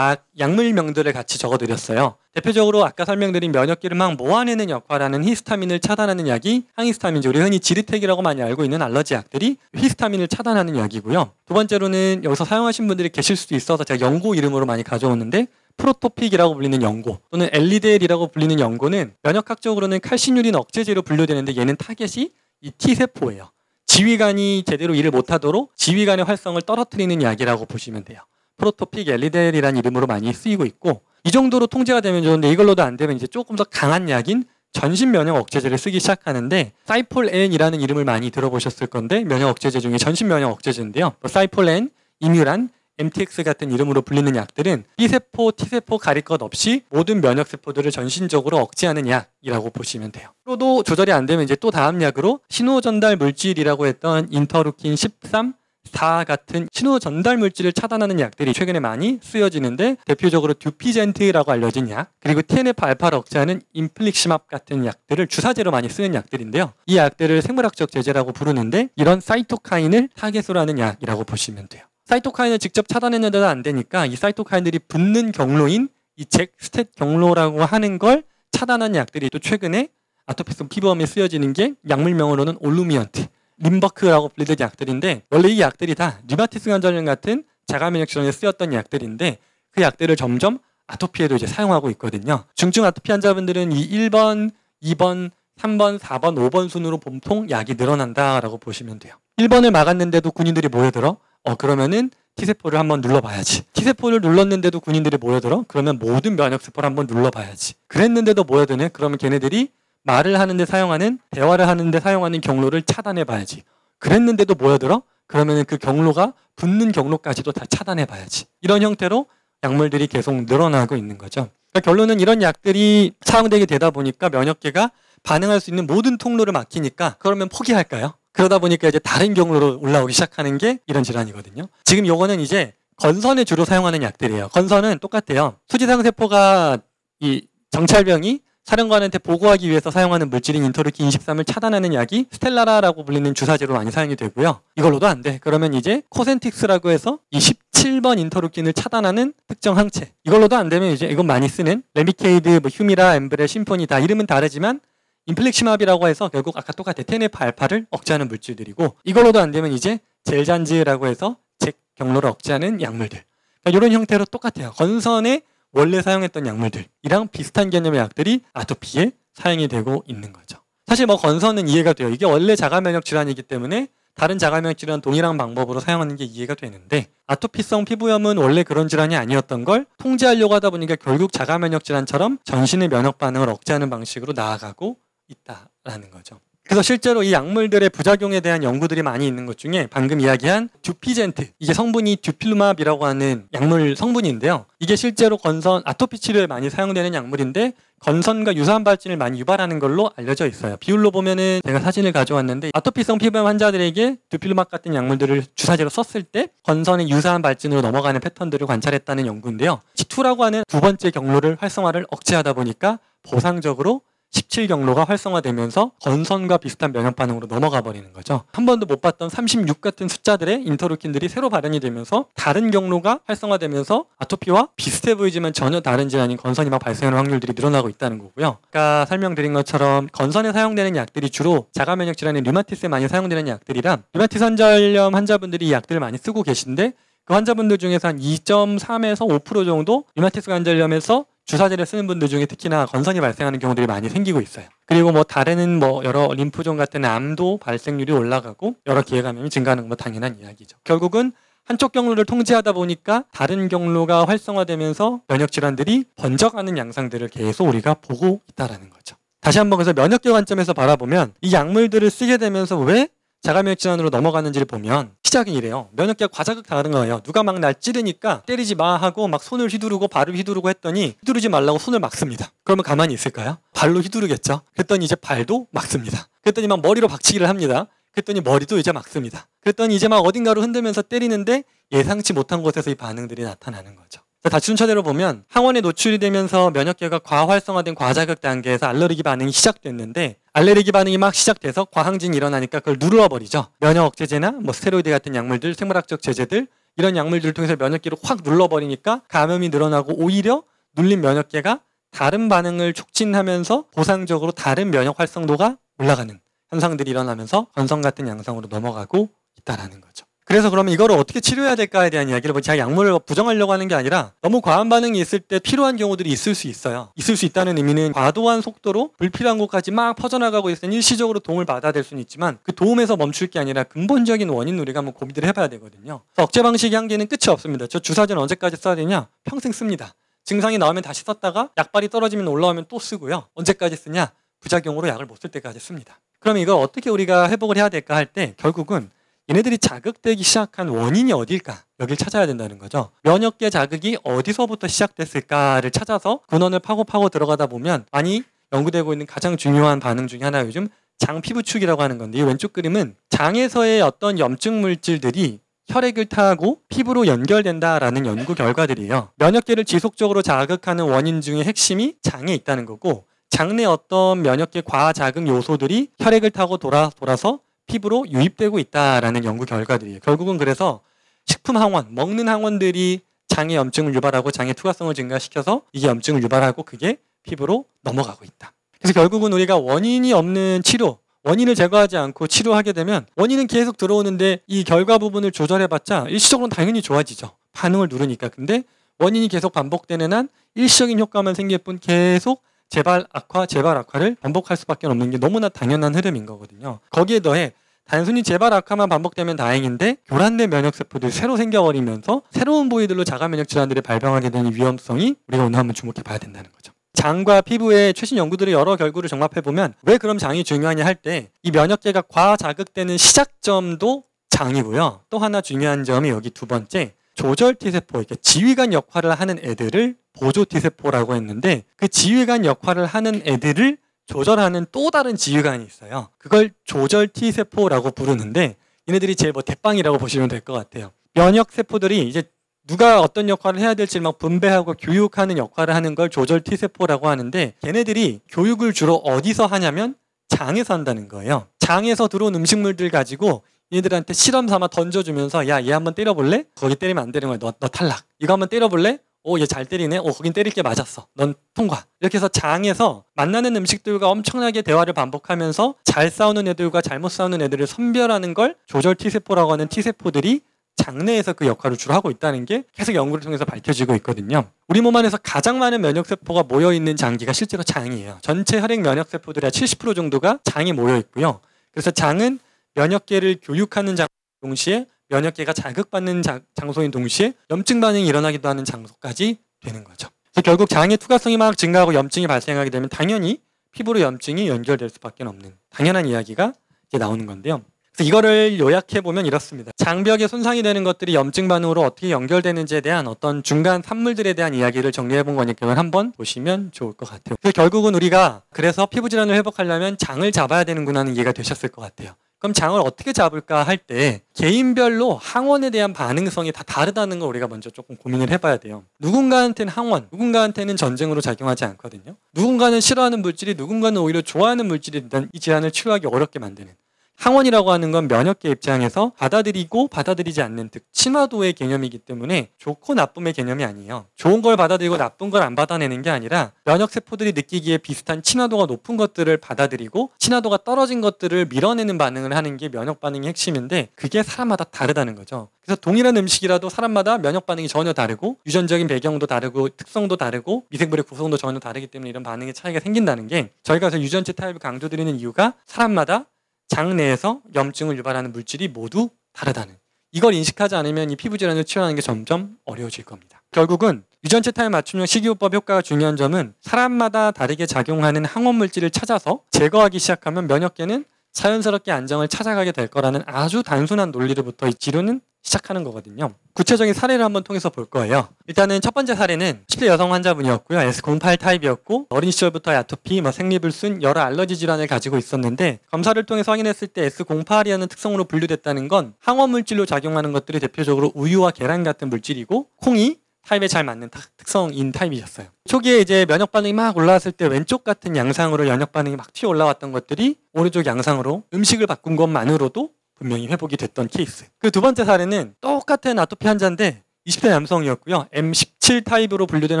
약물명들을 같이 적어드렸어요. 대표적으로 아까 설명드린 면역기를 막 모아내는 역할하는 히스타민을 차단하는 약이 항히스타민이죠. 우리 흔히 지르텍이라고 많이 알고 있는 알러지 약들이 히스타민을 차단하는 약이고요. 두 번째로는 여기서 사용하신 분들이 계실 수도 있어서 제가 연고 이름으로 많이 가져오는데 프로토픽이라고 불리는 연고 또는 엘리델이라고 불리는 연고는 면역학적으로는 칼슘유린 억제제로 분류되는데 얘는 타겟이 이 T세포예요. 지휘관이 제대로 일을 못하도록 지휘관의 활성을 떨어뜨리는 약이라고 보시면 돼요. 프로토픽, 엘리델이라는 이름으로 많이 쓰이고 있고 이 정도로 통제가 되면 좋은데 이걸로도 안 되면 이제 조금 더 강한 약인 전신 면역 억제제를 쓰기 시작하는데 사이폴엔이라는 이름을 많이 들어보셨을 건데 면역 억제제 중에 전신 면역 억제제인데요. 사이폴엔, 이뮤란, MTX 같은 이름으로 불리는 약들은 B세포, T세포 가릴 것 없이 모든 면역세포들을 전신적으로 억제하는 약이라고 보시면 돼요. 또도 조절이 안 되면 이제 또 다음 약으로 신호전달 물질이라고 했던 인터루킨 13, 4 같은 신호전달 물질을 차단하는 약들이 최근에 많이 쓰여지는데 대표적으로 듀피젠트라고 알려진 약 그리고 TNF-알파를 억제하는 인플릭시맙 같은 약들을 주사제로 많이 쓰는 약들인데요. 이 약들을 생물학적 제제라고 부르는데 이런 사이토카인을 타겟으로 하는 약이라고 보시면 돼요. 사이토카인을 직접 차단했는데도 안 되니까 이 사이토카인들이 붙는 경로인 이 잭스텟 경로라고 하는 걸 차단하는 약들이 또 최근에 아토피성 피부암에 쓰여지는 게 약물명으로는 올루미언트, 림버크라고 불리는 약들인데 원래 이 약들이 다 류마티스 관절염 같은 자가면역 질환에 쓰였던 약들인데 그 약들을 점점 아토피에도 이제 사용하고 있거든요. 중증 아토피 환자분들은 이 1번, 2번, 3번, 4번, 5번 순으로 보통 약이 늘어난다라고 보시면 돼요. 1번을 막았는데도 군인들이 모여들어? 그러면은 T세포를 한번 눌러봐야지. T세포를 눌렀는데도 군인들이 모여들어? 그러면 모든 면역세포를 한번 눌러봐야지. 그랬는데도 모여드네? 그러면 걔네들이 말을 하는데 사용하는, 대화를 하는데 사용하는 경로를 차단해봐야지. 그랬는데도 모여들어? 그러면 그 경로가 붙는 경로까지도 다 차단해봐야지. 이런 형태로 약물들이 계속 늘어나고 있는 거죠. 그러니까 결론은 이런 약들이 사용되게 되다 보니까 면역계가 반응할 수 있는 모든 통로를 막히니까 그러면 포기할까요? 그러다 보니까 이제 다른 경로로 올라오기 시작하는 게 이런 질환이거든요. 지금 요거는 이제 건선에 주로 사용하는 약들이에요. 건선은 똑같아요. 수지상세포가 이 정찰병이 사령관한테 보고하기 위해서 사용하는 물질인 인터루킨 23을 차단하는 약이 스텔라라라고 불리는 주사제로 많이 사용이 되고요. 이걸로도 안 돼. 그러면 이제 코센틱스라고 해서 이 17번 인터루킨을 차단하는 특정 항체. 이걸로도 안 되면 이제 이건 많이 쓰는 레미케이드, 휴미라, 엠브레, 심포니 다 이름은 다르지만 인플릭시맙이라고 해서 결국 아까 똑같아 TNF-알파를 억제하는 물질들이고 이걸로도 안 되면 이제 젤잔즈라고 해서 잭 경로를 억제하는 약물들. 그러니까 이런 형태로 똑같아요. 건선에 원래 사용했던 약물들이랑 비슷한 개념의 약들이 아토피에 사용이 되고 있는 거죠. 사실 뭐 건선은 이해가 돼요. 이게 원래 자가면역 질환이기 때문에 다른 자가면역 질환 동일한 방법으로 사용하는 게 이해가 되는데 아토피성 피부염은 원래 그런 질환이 아니었던 걸 통제하려고 하다 보니까 결국 자가면역 질환처럼 전신의 면역 반응을 억제하는 방식으로 나아가고 있다라는 거죠. 그래서 실제로 이 약물들의 부작용에 대한 연구들이 많이 있는 것 중에 방금 이야기한 듀피젠트, 이게 성분이 듀필루맙이라고 하는 약물 성분인데요. 이게 실제로 건선, 아토피 치료에 많이 사용되는 약물인데 건선과 유사한 발진을 많이 유발하는 걸로 알려져 있어요. 비율로 보면은 제가 사진을 가져왔는데 아토피성 피부염 환자들에게 듀필루맙 같은 약물들을 주사제로 썼을 때 건선의 유사한 발진으로 넘어가는 패턴들을 관찰했다는 연구인데요. T2라고 하는 두 번째 경로를 활성화를 억제하다 보니까 보상적으로 17경로가 활성화되면서 건선과 비슷한 면역 반응으로 넘어가 버리는 거죠. 한 번도 못 봤던 36 같은 숫자들의 인터루킨들이 새로 발현이 되면서 다른 경로가 활성화되면서 아토피와 비슷해 보이지만 전혀 다른 질환인 건선이 막 발생하는 확률들이 늘어나고 있다는 거고요. 아까 설명드린 것처럼 건선에 사용되는 약들이 주로 자가면역 질환인 류마티스에 많이 사용되는 약들이라 류마티스 관절염 환자분들이 이 약들을 많이 쓰고 계신데 그 환자분들 중에서 한 2.3에서 5% 정도 류마티스 관절염에서 주사제를 쓰는 분들 중에 특히나 건선이 발생하는 경우들이 많이 생기고 있어요. 그리고 뭐 다른 뭐 여러 림프종 같은 암도 발생률이 올라가고 여러 기회감염이 증가하는 건 당연한 이야기죠. 결국은 한쪽 경로를 통제하다 보니까 다른 경로가 활성화되면서 면역 질환들이 번져가는 양상들을 계속 우리가 보고 있다라는 거죠. 다시 한번 그래서 면역계 관점에서 바라보면 이 약물들을 쓰게 되면서 왜 자가면역 질환으로 넘어가는지를 보면 시작은 이래요. 면역계가 과자극 당하는 거예요. 누가 막 날 찌르니까 때리지 마 하고 막 손을 휘두르고 발을 휘두르고 했더니 휘두르지 말라고 손을 막습니다. 그러면 가만히 있을까요? 발로 휘두르겠죠. 그랬더니 이제 발도 막습니다. 그랬더니 막 머리로 박치기를 합니다. 그랬더니 머리도 이제 막습니다. 그랬더니 이제 막 어딘가로 흔들면서 때리는데 예상치 못한 곳에서 이 반응들이 나타나는 거죠. 다시 순차대로 보면 항원에 노출이 되면서 면역계가 과활성화된 과자극 단계에서 알레르기 반응이 시작됐는데 알레르기 반응이 막 시작돼서 과항진이 일어나니까 그걸 눌러버리죠. 면역 억제제나 뭐 스테로이드 같은 약물들, 생물학적 제제들 이런 약물들을 통해서 면역계를 확 눌러버리니까 감염이 늘어나고 오히려 눌린 면역계가 다른 반응을 촉진하면서 보상적으로 다른 면역 활성도가 올라가는 현상들이 일어나면서 건선 같은 양상으로 넘어가고 있다라는 거죠. 그래서 그러면 이거를 어떻게 치료해야 될까에 대한 이야기를 자기 약물을 부정하려고 하는 게 아니라 너무 과한 반응이 있을 때 필요한 경우들이 있을 수 있어요. 있을 수 있다는 의미는 과도한 속도로 불필요한 곳까지 막 퍼져나가고 있으니 일시적으로 도움을 받아야 될 수는 있지만 그 도움에서 멈출 게 아니라 근본적인 원인 우리가 한번 고민을 해봐야 되거든요. 억제 방식의 한계는 끝이 없습니다. 저 주사제는 언제까지 써야 되냐? 평생 씁니다. 증상이 나오면 다시 썼다가 약발이 떨어지면 올라오면 또 쓰고요. 언제까지 쓰냐? 부작용으로 약을 못 쓸 때까지 씁니다. 그럼 이걸 어떻게 우리가 회복을 해야 될까 할 때 결국은 얘네들이 자극되기 시작한 원인이 어딜까? 여길 찾아야 된다는 거죠. 면역계 자극이 어디서부터 시작됐을까를 찾아서 근원을 파고 들어가다 보면 많이 연구되고 있는 가장 중요한 반응 중에 하나가 요즘 장 피부축이라고 하는 건데 이 왼쪽 그림은 장에서의 어떤 염증 물질들이 혈액을 타고 피부로 연결된다라는 연구 결과들이에요. 면역계를 지속적으로 자극하는 원인 중에 핵심이 장에 있다는 거고 장 내 어떤 면역계 과자극 요소들이 혈액을 타고 돌아서 피부로 유입되고 있다라는 연구 결과들이에요. 결국은 그래서 식품 항원, 먹는 항원들이 장의 염증을 유발하고 장의 투과성을 증가시켜서 이게 염증을 유발하고 그게 피부로 넘어가고 있다. 그래서 결국은 우리가 원인이 없는 치료, 원인을 제거하지 않고 치료하게 되면 원인은 계속 들어오는데 이 결과 부분을 조절해봤자 일시적으로는 당연히 좋아지죠. 반응을 누르니까. 근데 원인이 계속 반복되는 한 일시적인 효과만 생길 뿐 계속 재발 악화를 반복할 수밖에 없는 게 너무나 당연한 흐름인 거거든요. 거기에 더해 단순히 재발 악화만 반복되면 다행인데 교란된 면역세포들이 새로 생겨버리면서 새로운 부위들로 자가 면역 질환들이 발병하게 되는 위험성이 우리가 오늘 한번 주목해 봐야 된다는 거죠. 장과 피부의 최신 연구들의 여러 결과를 종합해보면 왜 그럼 장이 중요하냐 할 때 이 면역계가 과자극되는 시작점도 장이고요. 또 하나 중요한 점이 여기 두 번째 조절 T세포, 이렇게 지휘관 역할을 하는 애들을 보조 T세포라고 했는데 그 지휘관 역할을 하는 애들을 조절하는 또 다른 지휘관이 있어요. 그걸 조절 T세포라고 부르는데 얘네들이 제 대빵이라고 보시면 될 것 같아요. 면역세포들이 이제 누가 어떤 역할을 해야 될지 막 분배하고 교육하는 역할을 하는 걸 조절 T세포라고 하는데 걔네들이 교육을 주로 어디서 하냐면 장에서 한다는 거예요. 장에서 들어온 음식물들 가지고 얘들한테 실험 삼아 던져주면서 야, 얘 한번 때려볼래? 거기 때리면 안 되는 거야. 너 탈락. 이거 한번 때려볼래? 오, 얘 잘 때리네. 오, 거긴 때릴 게 맞았어. 넌 통과. 이렇게 해서 장에서 만나는 음식들과 엄청나게 대화를 반복하면서 잘 싸우는 애들과 잘못 싸우는 애들을 선별하는 걸 조절 T세포라고 하는 T세포들이 장내에서 그 역할을 주로 하고 있다는 게 계속 연구를 통해서 밝혀지고 있거든요. 우리 몸 안에서 가장 많은 면역세포가 모여있는 장기가 실제로 장이에요. 전체 혈액 면역세포들의 70% 정도가 장에 모여 있고요. 그래서 장은 면역계를 교육하는 장소인 동시에 면역계가 자극받는 장소인 동시에 염증 반응이 일어나기도 하는 장소까지 되는 거죠. 그래서 결국 장의 투과성이 막 증가하고 염증이 발생하게 되면 당연히 피부로 염증이 연결될 수밖에 없는 당연한 이야기가 이제 나오는 건데요. 그래서 이거를 요약해보면 이렇습니다. 장벽에 손상이 되는 것들이 염증 반응으로 어떻게 연결되는지에 대한 어떤 중간 산물들에 대한 이야기를 정리해본 거니까 이걸 한번 보시면 좋을 것 같아요. 그래서 결국은 우리가 그래서 피부 질환을 회복하려면 장을 잡아야 되는구나 하는 이해가 되셨을 것 같아요. 그럼 장을 어떻게 잡을까 할 때 개인별로 항원에 대한 반응성이 다 다르다는 걸 우리가 먼저 조금 고민을 해봐야 돼요. 누군가한테는 항원, 누군가한테는 전쟁으로 작용하지 않거든요. 누군가는 싫어하는 물질이 누군가는 오히려 좋아하는 물질이 일단 이 질환을 치료하기 어렵게 만드는 항원이라고 하는 건 면역계 입장에서 받아들이고 받아들이지 않는 즉 친화도의 개념이기 때문에 좋고 나쁨의 개념이 아니에요. 좋은 걸 받아들이고 나쁜 걸 안 받아내는 게 아니라 면역세포들이 느끼기에 비슷한 친화도가 높은 것들을 받아들이고 친화도가 떨어진 것들을 밀어내는 반응을 하는 게 면역 반응의 핵심인데 그게 사람마다 다르다는 거죠. 그래서 동일한 음식이라도 사람마다 면역 반응이 전혀 다르고 유전적인 배경도 다르고 특성도 다르고 미생물의 구성도 전혀 다르기 때문에 이런 반응의 차이가 생긴다는 게 저희가 그래서 유전체 타입을 강조드리는 이유가 사람마다 장 내에서 염증을 유발하는 물질이 모두 다르다는 이걸 인식하지 않으면 이 피부 질환을 치료하는 게 점점 어려워질 겁니다. 결국은 유전체 타입 맞춤형 식이요법 효과가 중요한 점은 사람마다 다르게 작용하는 항원 물질을 찾아서 제거하기 시작하면 면역계는 자연스럽게 안정을 찾아가게 될 거라는 아주 단순한 논리로부터 이 치료는 시작하는 거거든요. 구체적인 사례를 한번 통해서 볼 거예요. 일단은 첫 번째 사례는 10대 여성 환자분이었고요. S08 타입이었고 어린 시절부터 아토피, 생리불순, 여러 알러지 질환을 가지고 있었는데 검사를 통해서 확인했을 때 S08이라는 특성으로 분류됐다는 건 항원 물질로 작용하는 것들이 대표적으로 우유와 계란 같은 물질이고 콩이 타입에 잘 맞는 특성인 타입이셨어요. 초기에 이제 면역 반응이 막 올라왔을 때 왼쪽 같은 양상으로 면역 반응이 막 튀어 올라왔던 것들이 오른쪽 양상으로 음식을 바꾼 것만으로도 분명히 회복이 됐던 케이스. 그 두 번째 사례는 똑같은 아토피 환자인데 20대 남성이었고요. M17 타입으로 분류된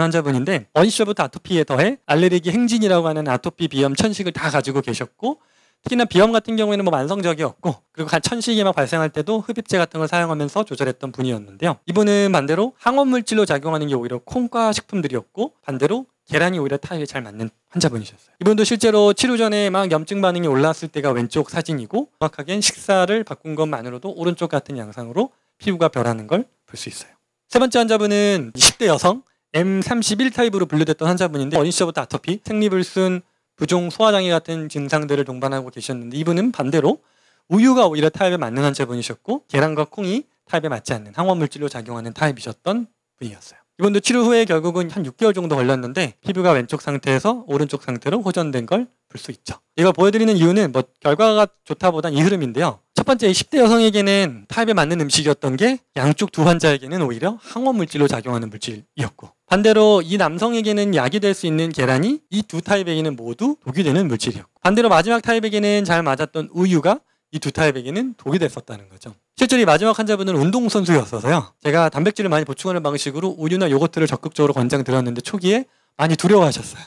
환자분인데 어린 시절부터 아토피에 더해 알레르기 행진이라고 하는 아토피 비염 천식을 다 가지고 계셨고 특히나 비염 같은 경우에는 뭐 만성적이었고 그리고 천식이막 발생할 때도 흡입제 같은 걸 사용하면서 조절했던 분이었는데요. 이분은 반대로 항원물질로 작용하는 게 오히려 콩과 식품들이었고 반대로 계란이 오히려 타입에 잘 맞는 환자분이셨어요. 이분도 실제로 치료 전에 막 염증 반응이 올라왔을 때가 왼쪽 사진이고 정확하게 식사를 바꾼 것만으로도 오른쪽 같은 양상으로 피부가 변하는 걸 볼 수 있어요. 세 번째 환자분은 10대 여성 M31 타입으로 분류됐던 환자분인데 어린 시절부터 아토피, 생리불순, 부종, 소화장애 같은 증상들을 동반하고 계셨는데 이분은 반대로 우유가 오히려 타입에 맞는 환자분이셨고 계란과 콩이 타입에 맞지 않는 항원물질로 작용하는 타입이셨던 분이었어요. 이분도 치료 후에 결국은 한 6개월 정도 걸렸는데 피부가 왼쪽 상태에서 오른쪽 상태로 호전된 걸 볼 수 있죠. 이걸 보여드리는 이유는 뭐 결과가 좋다보단 이 흐름인데요. 첫 번째 10대 여성에게는 타입에 맞는 음식이었던 게 양쪽 두 환자에게는 오히려 항원물질로 작용하는 물질이었고 반대로 이 남성에게는 약이 될 수 있는 계란이 이 두 타입에게는 모두 독이 되는 물질이었고 반대로 마지막 타입에게는 잘 맞았던 우유가 이 두 타입에게는 독이 됐었다는 거죠. 실제로 이 마지막 환자분은 운동선수였어서요. 제가 단백질을 많이 보충하는 방식으로 우유나 요거트를 적극적으로 권장드렸는데 초기에 많이 두려워하셨어요.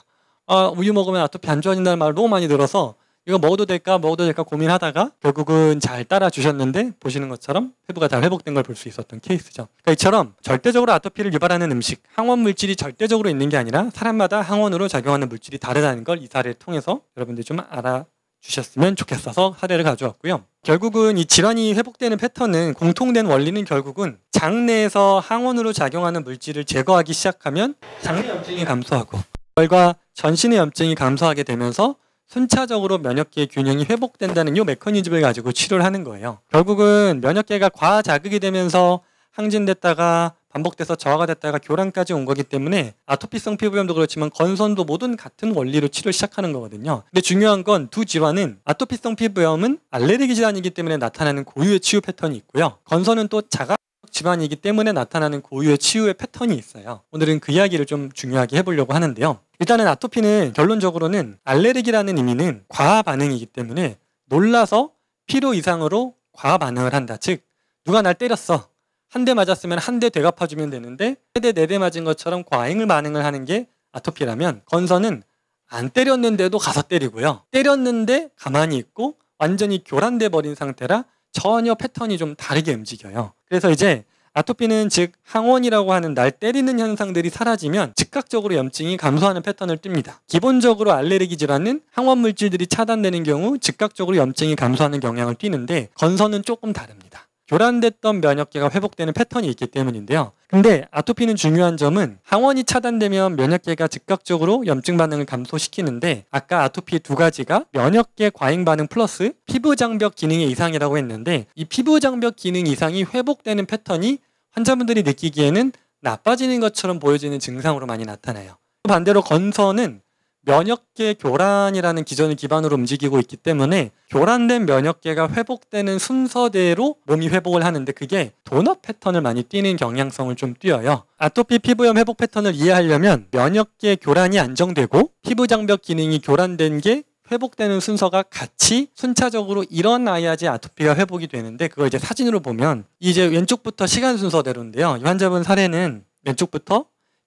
우유 먹으면 아토피 안 좋아진다는 말을 너무 많이 들어서 이거 먹어도 될까 고민하다가 결국은 잘 따라주셨는데 보시는 것처럼 피부가 잘 회복된 걸 볼 수 있었던 케이스죠. 그러니까 이처럼 절대적으로 아토피를 유발하는 음식, 항원 물질이 절대적으로 있는 게 아니라 사람마다 항원으로 작용하는 물질이 다르다는 걸 이 사례를 통해서 여러분들이 좀 알아주셨으면 좋겠어서 사례를 가져왔고요. 결국은 이 질환이 회복되는 패턴은 공통된 원리는 결국은 장내에서 항원으로 작용하는 물질을 제거하기 시작하면 장내 염증이 감소하고 결과 전신의 염증이 감소하게 되면서 순차적으로 면역계의 균형이 회복된다는 이 메커니즘을 가지고 치료를 하는 거예요. 결국은 면역계가 과자극이 되면서 항진됐다가 반복돼서 저하가 됐다가 교란까지 온 거기 때문에 아토피성 피부염도 그렇지만 건선도 모든 같은 원리로 치료를 시작하는 거거든요. 근데 중요한 건 두 질환은 아토피성 피부염은 알레르기 질환이기 때문에 나타나는 고유의 치유 패턴이 있고요. 건선은 또 자가 질환이기 때문에 나타나는 고유의 치유의 패턴이 있어요. 오늘은 그 이야기를 좀 중요하게 해보려고 하는데요. 일단은 아토피는 결론적으로는 알레르기라는 의미는 과아 반응이기 때문에 놀라서 필요 이상으로 과아 반응을 한다. 즉 누가 날 때렸어. 한 대 맞았으면 한 대 되갚아주면 되는데 3대, 4대 맞은 것처럼 과잉을 반응을 하는 게 아토피라면 건선은 안 때렸는데도 가서 때리고요. 때렸는데 가만히 있고 완전히 교란돼 버린 상태라 전혀 패턴이 좀 다르게 움직여요. 그래서 이제 아토피는 즉 항원이라고 하는 날 때리는 현상들이 사라지면 즉각적으로 염증이 감소하는 패턴을 띱니다. 기본적으로 알레르기 질환은 항원 물질들이 차단되는 경우 즉각적으로 염증이 감소하는 경향을 띠는데 건선은 조금 다릅니다. 교란됐던 면역계가 회복되는 패턴이 있기 때문인데요. 근데 아토피는 중요한 점은 항원이 차단되면 면역계가 즉각적으로 염증 반응을 감소시키는데 아까 아토피 두 가지가 면역계 과잉 반응 플러스 피부 장벽 기능의 이상이라고 했는데 이 피부 장벽 기능 이상이 회복되는 패턴이 환자분들이 느끼기에는 나빠지는 것처럼 보여지는 증상으로 많이 나타나요. 반대로 건선은 면역계 교란이라는 기전을 기반으로 움직이고 있기 때문에 교란된 면역계가 회복되는 순서대로 몸이 회복을 하는데 그게 도넛 패턴을 많이 띠는 경향성을 좀 띄어요. 아토피 피부염 회복 패턴을 이해하려면 면역계 교란이 안정되고 피부 장벽 기능이 교란된 게 회복되는 순서가 같이 순차적으로 일어나야지 아토피가 회복이 되는데 그걸 이제 사진으로 보면 이제 왼쪽부터 시간 순서대로인데요. 이 환자분 사례는 왼쪽부터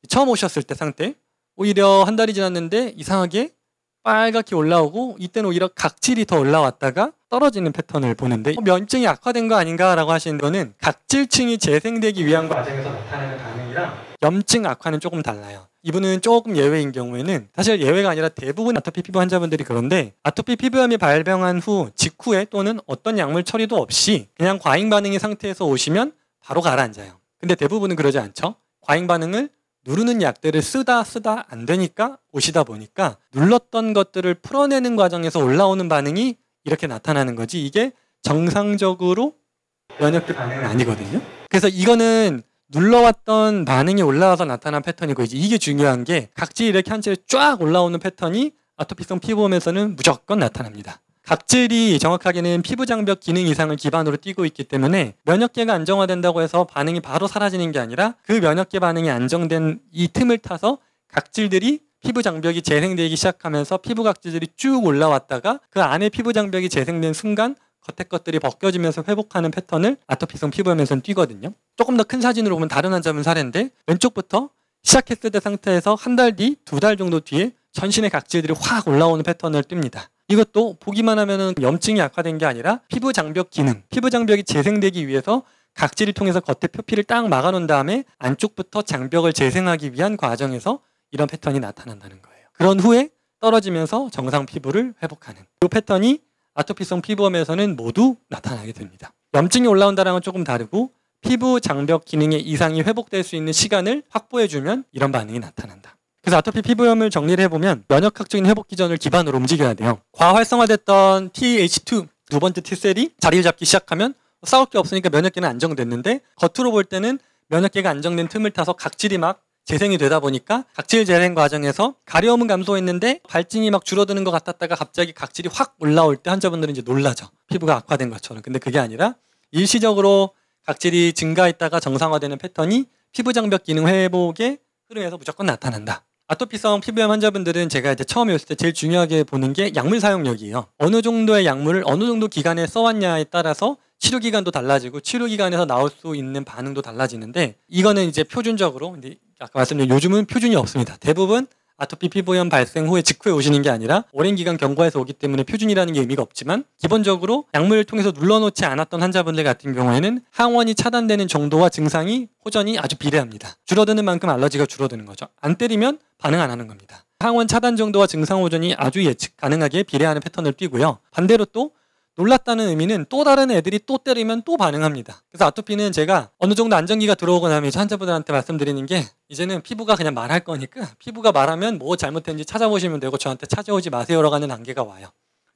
처음 오셨을 때 상태 오히려 한 달이 지났는데 이상하게 빨갛게 올라오고 이때는 오히려 각질이 더 올라왔다가 떨어지는 패턴을 보는데 면증이 악화된 거 아닌가라고 하시는 거는 각질층이 재생되기 위한 과정에서 나타나는 반응이랑 염증 악화는 조금 달라요. 이분은 조금 예외인 경우에는 사실 예외가 아니라 대부분 아토피 피부 환자분들이 그런데 아토피 피부염이 발병한 후 직후에 또는 어떤 약물 처리도 없이 그냥 과잉 반응의 상태에서 오시면 바로 가라앉아요. 근데 대부분은 그러지 않죠. 과잉 반응을 누르는 약들을 쓰다 안 되니까 오시다 보니까 눌렀던 것들을 풀어내는 과정에서 올라오는 반응이 이렇게 나타나는 거지 이게 정상적으로 면역계 반응은 아니거든요. 그래서 이거는 눌러왔던 반응이 올라와서 나타난 패턴이고 이게 중요한 게 각질이 이렇게 한 채로 쫙 올라오는 패턴이 아토피성 피부염에서는 무조건 나타납니다. 각질이 정확하게는 피부 장벽 기능 이상을 기반으로 띠고 있기 때문에 면역계가 안정화된다고 해서 반응이 바로 사라지는 게 아니라 그 면역계 반응이 안정된 이 틈을 타서 각질들이 피부 장벽이 재생되기 시작하면서 피부 각질들이 쭉 올라왔다가 그 안에 피부 장벽이 재생된 순간 겉에 것들이 벗겨지면서 회복하는 패턴을 아토피성 피부염에서는 띠거든요. 조금 더 큰 사진으로 보면 다른 환자분 사례인데 왼쪽부터 시작했을 때 상태에서 한 달 뒤, 2달 정도 뒤에 전신의 각질들이 확 올라오는 패턴을 띱니다. 이것도 보기만 하면은 염증이 악화된 게 아니라 피부 장벽 기능, 피부 장벽이 재생되기 위해서 각질을 통해서 겉에 표피를 딱 막아놓은 다음에 안쪽부터 장벽을 재생하기 위한 과정에서 이런 패턴이 나타난다는 거예요. 그런 후에 떨어지면서 정상 피부를 회복하는 이 패턴이 아토피성 피부염에서는 모두 나타나게 됩니다. 염증이 올라온다는 건 조금 다르고 피부 장벽 기능의 이상이 회복될 수 있는 시간을 확보해주면 이런 반응이 나타난다. 그래서 아토피 피부염을 정리를 해보면 면역학적인 회복 기전을 기반으로 움직여야 돼요. 과활성화됐던 TH2 두 번째 T셀이 자리를 잡기 시작하면 싸울 게 없으니까 면역계는 안정됐는데 겉으로 볼 때는 면역계가 안정된 틈을 타서 각질이 막 재생이 되다 보니까 각질 재생 과정에서 가려움은 감소했는데 발진이 막 줄어드는 것 같았다가 갑자기 각질이 확 올라올 때 환자분들은 이제 놀라죠. 피부가 악화된 것처럼. 근데 그게 아니라 일시적으로 각질이 증가했다가 정상화되는 패턴이 피부 장벽 기능 회복의 흐름에서 무조건 나타난다. 아토피성 피부염 환자분들은 제가 이제 처음에 왔을 때 제일 중요하게 보는 게 약물 사용력이에요. 어느 정도의 약물을 어느 정도 기간에 써왔냐에 따라서 치료 기간도 달라지고 치료 기간에서 나올 수 있는 반응도 달라지는데 이거는 이제 표준적으로 근데 아까 말씀드린 요즘은 표준이 없습니다. 대부분 아토피 피부염 발생 후에 직후에 오시는 게 아니라 오랜 기간 경과해서 오기 때문에 표준이라는 게 의미가 없지만 기본적으로 약물을 통해서 눌러놓지 않았던 환자분들 같은 경우에는 항원이 차단되는 정도와 증상이 호전이 아주 비례합니다. 줄어드는 만큼 알러지가 줄어드는 거죠. 안 때리면 반응 안 하는 겁니다. 항원 차단 정도와 증상 호전이 아주 예측 가능하게 비례하는 패턴을 띠고요. 반대로 또 놀랐다는 의미는 또 다른 애들이 또 때리면 또 반응합니다. 그래서 아토피는 제가 어느 정도 안정기가 들어오고 나면 환자분들한테 말씀드리는 게 이제는 피부가 그냥 말할 거니까 피부가 말하면 뭐 잘못된지 찾아보시면 되고 저한테 찾아오지 마세요라고 하는 단계가 와요.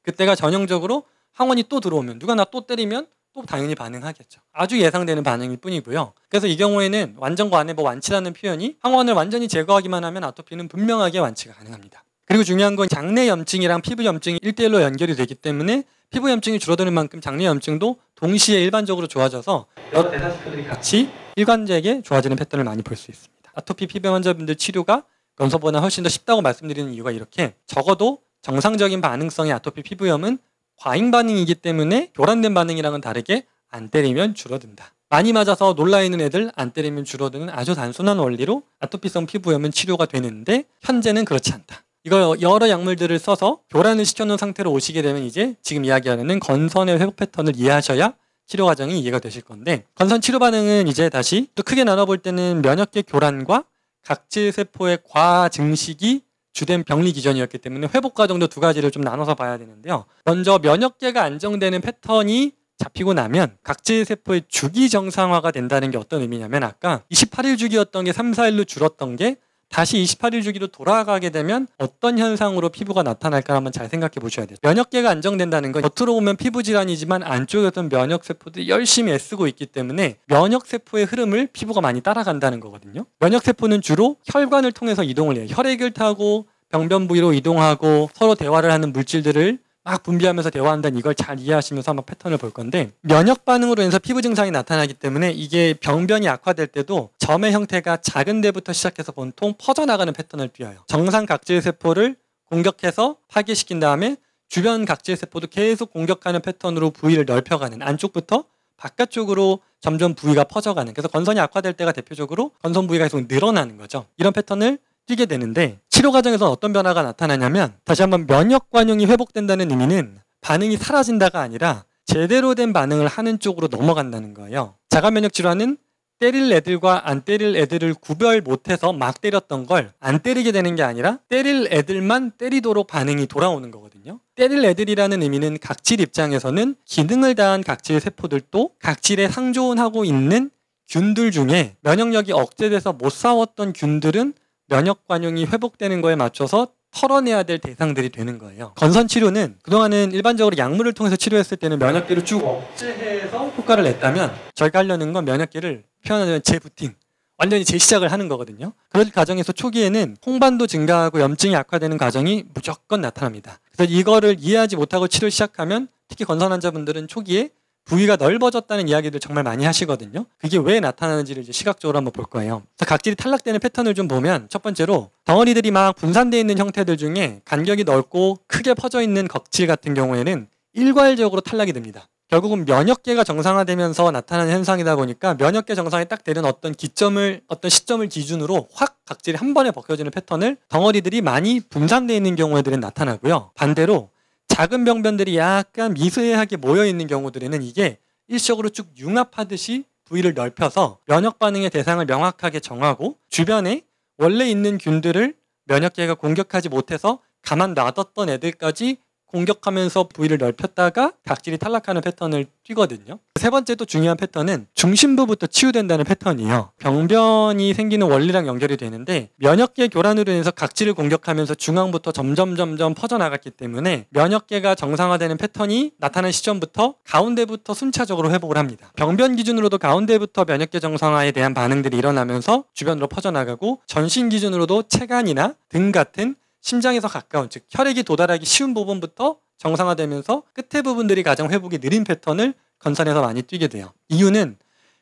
그때가 전형적으로 항원이 또 들어오면 누가 나 또 때리면 또 당연히 반응하겠죠. 아주 예상되는 반응일 뿐이고요. 그래서 이 경우에는 완전 관해보 완치라는 표현이 항원을 완전히 제거하기만 하면 아토피는 분명하게 완치가 가능합니다. 그리고 중요한 건 장내 염증이랑 피부 염증이 1대1로 연결이 되기 때문에 피부 염증이 줄어드는 만큼 장내 염증도 동시에 일반적으로 좋아져서 여러 대사시표들이 같이 일관되게 좋아지는 패턴을 많이 볼 수 있습니다. 아토피 피부염 환자분들 치료가 염소보다 훨씬 더 쉽다고 말씀드리는 이유가 이렇게 적어도 정상적인 반응성의 아토피 피부염은 과잉 반응이기 때문에 교란된 반응이랑은 다르게 안 때리면 줄어든다. 많이 맞아서 놀라있는 애들 안 때리면 줄어드는 아주 단순한 원리로 아토피성 피부염은 치료가 되는데 현재는 그렇지 않다. 이걸 여러 약물들을 써서 교란을 시켜놓은 상태로 오시게 되면 이제 지금 이야기하는 건선의 회복 패턴을 이해하셔야 치료 과정이 이해가 되실 건데 건선 치료 반응은 이제 다시 또 크게 나눠볼 때는 면역계 교란과 각질세포의 과증식이 주된 병리 기전이었기 때문에 회복 과정도 두 가지를 좀 나눠서 봐야 되는데요. 먼저 면역계가 안정되는 패턴이 잡히고 나면 각질세포의 주기 정상화가 된다는 게 어떤 의미냐면 아까 28일 주기였던 게 3, 4일로 줄었던 게 다시 28일 주기로 돌아가게 되면 어떤 현상으로 피부가 나타날까 한번 잘 생각해 보셔야 돼요. 면역계가 안정된다는 건 겉으로 보면 피부 질환이지만 안쪽에 어떤 면역세포들이 열심히 애쓰고 있기 때문에 면역세포의 흐름을 피부가 많이 따라간다는 거거든요. 면역세포는 주로 혈관을 통해서 이동을 해요. 혈액을 타고 병변 부위로 이동하고 서로 대화를 하는 물질들을 막 분비하면서 대화한다는 이걸 잘 이해하시면서 한번 패턴을 볼 건데 면역 반응으로 인해서 피부 증상이 나타나기 때문에 이게 병변이 악화될 때도 점의 형태가 작은 데부터 시작해서 보통 퍼져나가는 패턴을 띄어요. 정상 각질세포를 공격해서 파괴시킨 다음에 주변 각질세포도 계속 공격하는 패턴으로 부위를 넓혀가는 안쪽부터 바깥쪽으로 점점 부위가 퍼져가는 그래서 건선이 악화될 때가 대표적으로 건선 부위가 계속 늘어나는 거죠. 이런 패턴을 띄게 되는데 치료 과정에서 어떤 변화가 나타나냐면 다시 한번 면역 관용이 회복된다는 의미는 반응이 사라진다가 아니라 제대로 된 반응을 하는 쪽으로 넘어간다는 거예요. 자가면역 질환은 때릴 애들과 안 때릴 애들을 구별 못해서 막 때렸던 걸 안 때리게 되는 게 아니라 때릴 애들만 때리도록 반응이 돌아오는 거거든요. 때릴 애들이라는 의미는 각질 입장에서는 기능을 다한 각질 세포들도 각질에 상존하고 있는 균들 중에 면역력이 억제돼서 못 싸웠던 균들은 면역 관용이 회복되는 거에 맞춰서 털어내야 될 대상들이 되는 거예요. 건선 치료는 그동안은 일반적으로 약물을 통해서 치료했을 때는 면역계를 쭉 억제해서 효과를 냈다면 저희가 하려는 건 면역계를 표현하자면 재부팅, 완전히 재시작을 하는 거거든요. 그럴 과정에서 초기에는 홍반도 증가하고 염증이 악화되는 과정이 무조건 나타납니다. 그래서 이거를 이해하지 못하고 치료를 시작하면 특히 건선 환자분들은 초기에 부위가 넓어졌다는 이야기들 정말 많이 하시거든요. 그게 왜 나타나는지를 이제 시각적으로 한번 볼 거예요. 그래서 각질이 탈락되는 패턴을 좀 보면 첫 번째로 덩어리들이 막 분산되어 있는 형태들 중에 간격이 넓고 크게 퍼져 있는 각질 같은 경우에는 일괄적으로 탈락이 됩니다. 결국은 면역계가 정상화되면서 나타나는 현상이다 보니까 면역계 정상에 딱 되는 어떤 시점을 기준으로 확 각질이 한 번에 벗겨지는 패턴을 덩어리들이 많이 분산되어 있는 경우에들은 나타나고요. 반대로 작은 병변들이 약간 미세하게 모여있는 경우들에는 이게 일시적으로 쭉 융합하듯이 부위를 넓혀서 면역 반응의 대상을 명확하게 정하고 주변에 원래 있는 균들을 면역계가 공격하지 못해서 가만 놔뒀던 애들까지 공격하면서 부위를 넓혔다가 각질이 탈락하는 패턴을 띄거든요. 세 번째 또 중요한 패턴은 중심부부터 치유된다는 패턴이에요. 병변이 생기는 원리랑 연결이 되는데 면역계 교란으로 인해서 각질을 공격하면서 중앙부터 점점 퍼져나갔기 때문에 면역계가 정상화되는 패턴이 나타난 시점부터 가운데부터 순차적으로 회복을 합니다. 병변 기준으로도 가운데부터 면역계 정상화에 대한 반응들이 일어나면서 주변으로 퍼져나가고 전신 기준으로도 체간이나 등 같은 심장에서 가까운, 즉 혈액이 도달하기 쉬운 부분부터 정상화되면서 끝에 부분들이 가장 회복이 느린 패턴을 건선에서 많이 띄게 돼요. 이유는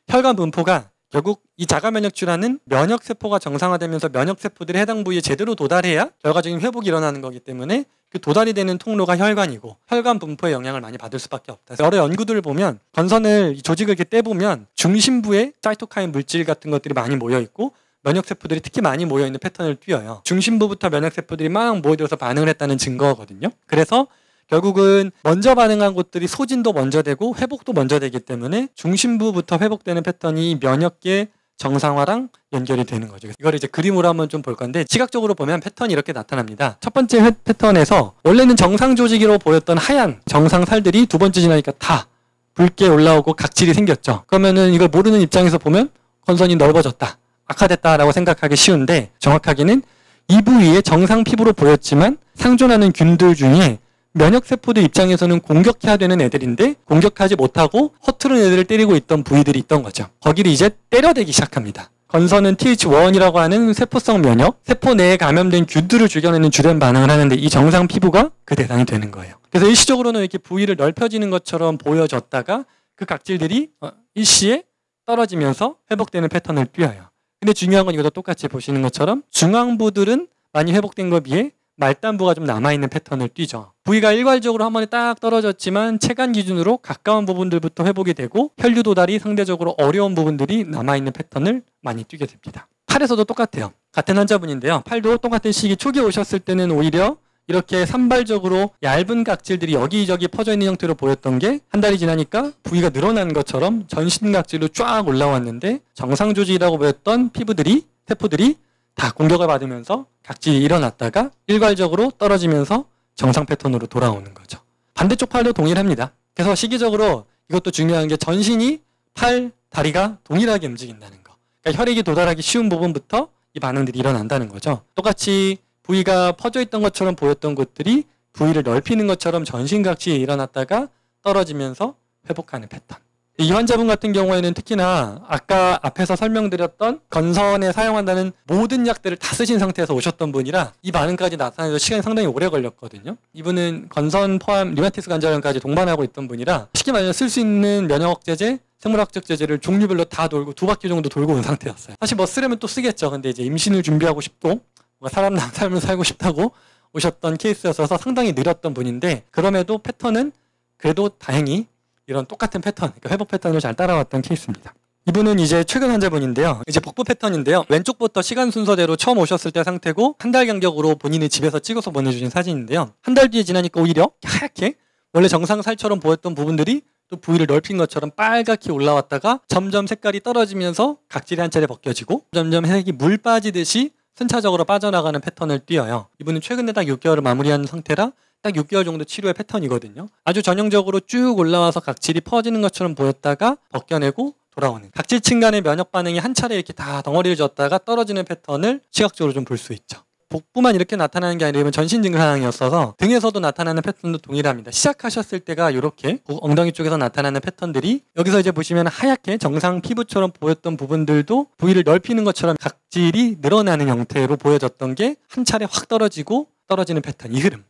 혈관 분포가 결국 이 자가면역질환은 면역세포가 정상화되면서 면역세포들이 해당 부위에 제대로 도달해야 결과적인 회복이 일어나는 거기 때문에 그 도달이 되는 통로가 혈관이고 혈관 분포에 영향을 많이 받을 수밖에 없다. 여러 연구들을 보면 건선을 조직을 이렇게 떼보면 중심부에 사이토카인 물질 같은 것들이 많이 모여있고 면역세포들이 특히 많이 모여있는 패턴을 띄어요. 중심부부터 면역세포들이 막 모여들어서 반응을 했다는 증거거든요. 그래서 결국은 먼저 반응한 곳들이 소진도 먼저 되고 회복도 먼저 되기 때문에 중심부부터 회복되는 패턴이 면역계 정상화랑 연결이 되는 거죠. 이걸 이제 그림으로 한번 좀 볼 건데 시각적으로 보면 패턴이 이렇게 나타납니다. 첫 번째 패턴에서 원래는 정상 조직으로 보였던 하얀 정상 살들이 두 번째 지나니까 다 붉게 올라오고 각질이 생겼죠. 그러면은 이걸 모르는 입장에서 보면 건선이 넓어졌다, 악화됐다라고 생각하기 쉬운데 정확하게는 이 부위에 정상 피부로 보였지만 상존하는 균들 중에 면역세포들 입장에서는 공격해야 되는 애들인데 공격하지 못하고 허투루 애들을 때리고 있던 부위들이 있던 거죠. 거기를 이제 때려대기 시작합니다. 건선은 TH1이라고 하는 세포성 면역, 세포 내에 감염된 균들을 죽여내는 주된 반응을 하는데 이 정상 피부가 그 대상이 되는 거예요. 그래서 일시적으로는 이렇게 부위를 넓혀지는 것처럼 보여졌다가 그 각질들이 일시에 떨어지면서 회복되는 패턴을 띄어요. 근데 중요한 건 이것도 똑같이 보시는 것처럼 중앙부들은 많이 회복된 것에 비해 말단부가 좀 남아있는 패턴을 띄죠. 부위가 일괄적으로 한 번에 딱 떨어졌지만 체간 기준으로 가까운 부분들부터 회복이 되고 혈류 도달이 상대적으로 어려운 부분들이 남아있는 패턴을 많이 띄게 됩니다. 팔에서도 똑같아요. 같은 환자분인데요. 팔도 똑같은 시기 초기에 오셨을 때는 오히려 이렇게 산발적으로 얇은 각질들이 여기저기 퍼져 있는 형태로 보였던 게 한 달이 지나니까 부위가 늘어난 것처럼 전신 각질로 쫙 올라왔는데 정상 조직이라고 보였던 피부들이, 세포들이 다 공격을 받으면서 각질이 일어났다가 일괄적으로 떨어지면서 정상 패턴으로 돌아오는 거죠. 반대쪽 팔도 동일합니다. 그래서 시기적으로 이것도 중요한 게 전신이 팔, 다리가 동일하게 움직인다는 거. 그러니까 혈액이 도달하기 쉬운 부분부터 이 반응들이 일어난다는 거죠. 똑같이 부위가 퍼져 있던 것처럼 보였던 곳들이 부위를 넓히는 것처럼 전신 각질이 일어났다가 떨어지면서 회복하는 패턴. 이 환자분 같은 경우에는 특히나 아까 앞에서 설명드렸던 건선에 사용한다는 모든 약들을 다 쓰신 상태에서 오셨던 분이라 이 반응까지 나타나서 시간이 상당히 오래 걸렸거든요. 이분은 건선 포함 류마티스 관절염까지 동반하고 있던 분이라 쉽게 말하면 쓸 수 있는 면역제제, 생물학적 제제를 종류별로 다 돌고 2바퀴 정도 돌고 온 상태였어요. 사실 뭐 쓰려면 또 쓰겠죠. 근데 이제 임신을 준비하고 싶고 삶을 살고 싶다고 오셨던 케이스였어서 상당히 느렸던 분인데 그럼에도 패턴은 그래도 다행히 이런 똑같은 패턴, 그러니까 회복 패턴을 잘 따라왔던 케이스입니다. 이분은 이제 최근 환자분인데요. 이제 복부 패턴인데요. 왼쪽부터 시간 순서대로 처음 오셨을 때 상태고 한 달 간격으로 본인이 집에서 찍어서 보내주신 사진인데요. 한 달 뒤에 지나니까 오히려 하얗게 원래 정상 살처럼 보였던 부분들이 또 부위를 넓힌 것처럼 빨갛게 올라왔다가 점점 색깔이 떨어지면서 각질이 한 차례 벗겨지고 점점 색이 물 빠지듯이 순차적으로 빠져나가는 패턴을 띄어요. 이분은 최근에 딱 6개월을 마무리한 상태라 딱 6개월 정도 치료의 패턴이거든요. 아주 전형적으로 쭉 올라와서 각질이 퍼지는 것처럼 보였다가 벗겨내고 돌아오는 각질층 간의 면역 반응이 한 차례 이렇게 다 덩어리를 졌다가 떨어지는 패턴을 시각적으로 좀 볼 수 있죠. 복부만 이렇게 나타나는 게 아니라 전신 증상이었어서 등에서도 나타나는 패턴도 동일합니다. 시작하셨을 때가 이렇게 엉덩이 쪽에서 나타나는 패턴들이 여기서 이제 보시면 하얗게 정상 피부처럼 보였던 부분들도 부위를 넓히는 것처럼 각질이 늘어나는 형태로 보여졌던 게 한 차례 확 떨어지고 떨어지는 패턴, 이 흐름.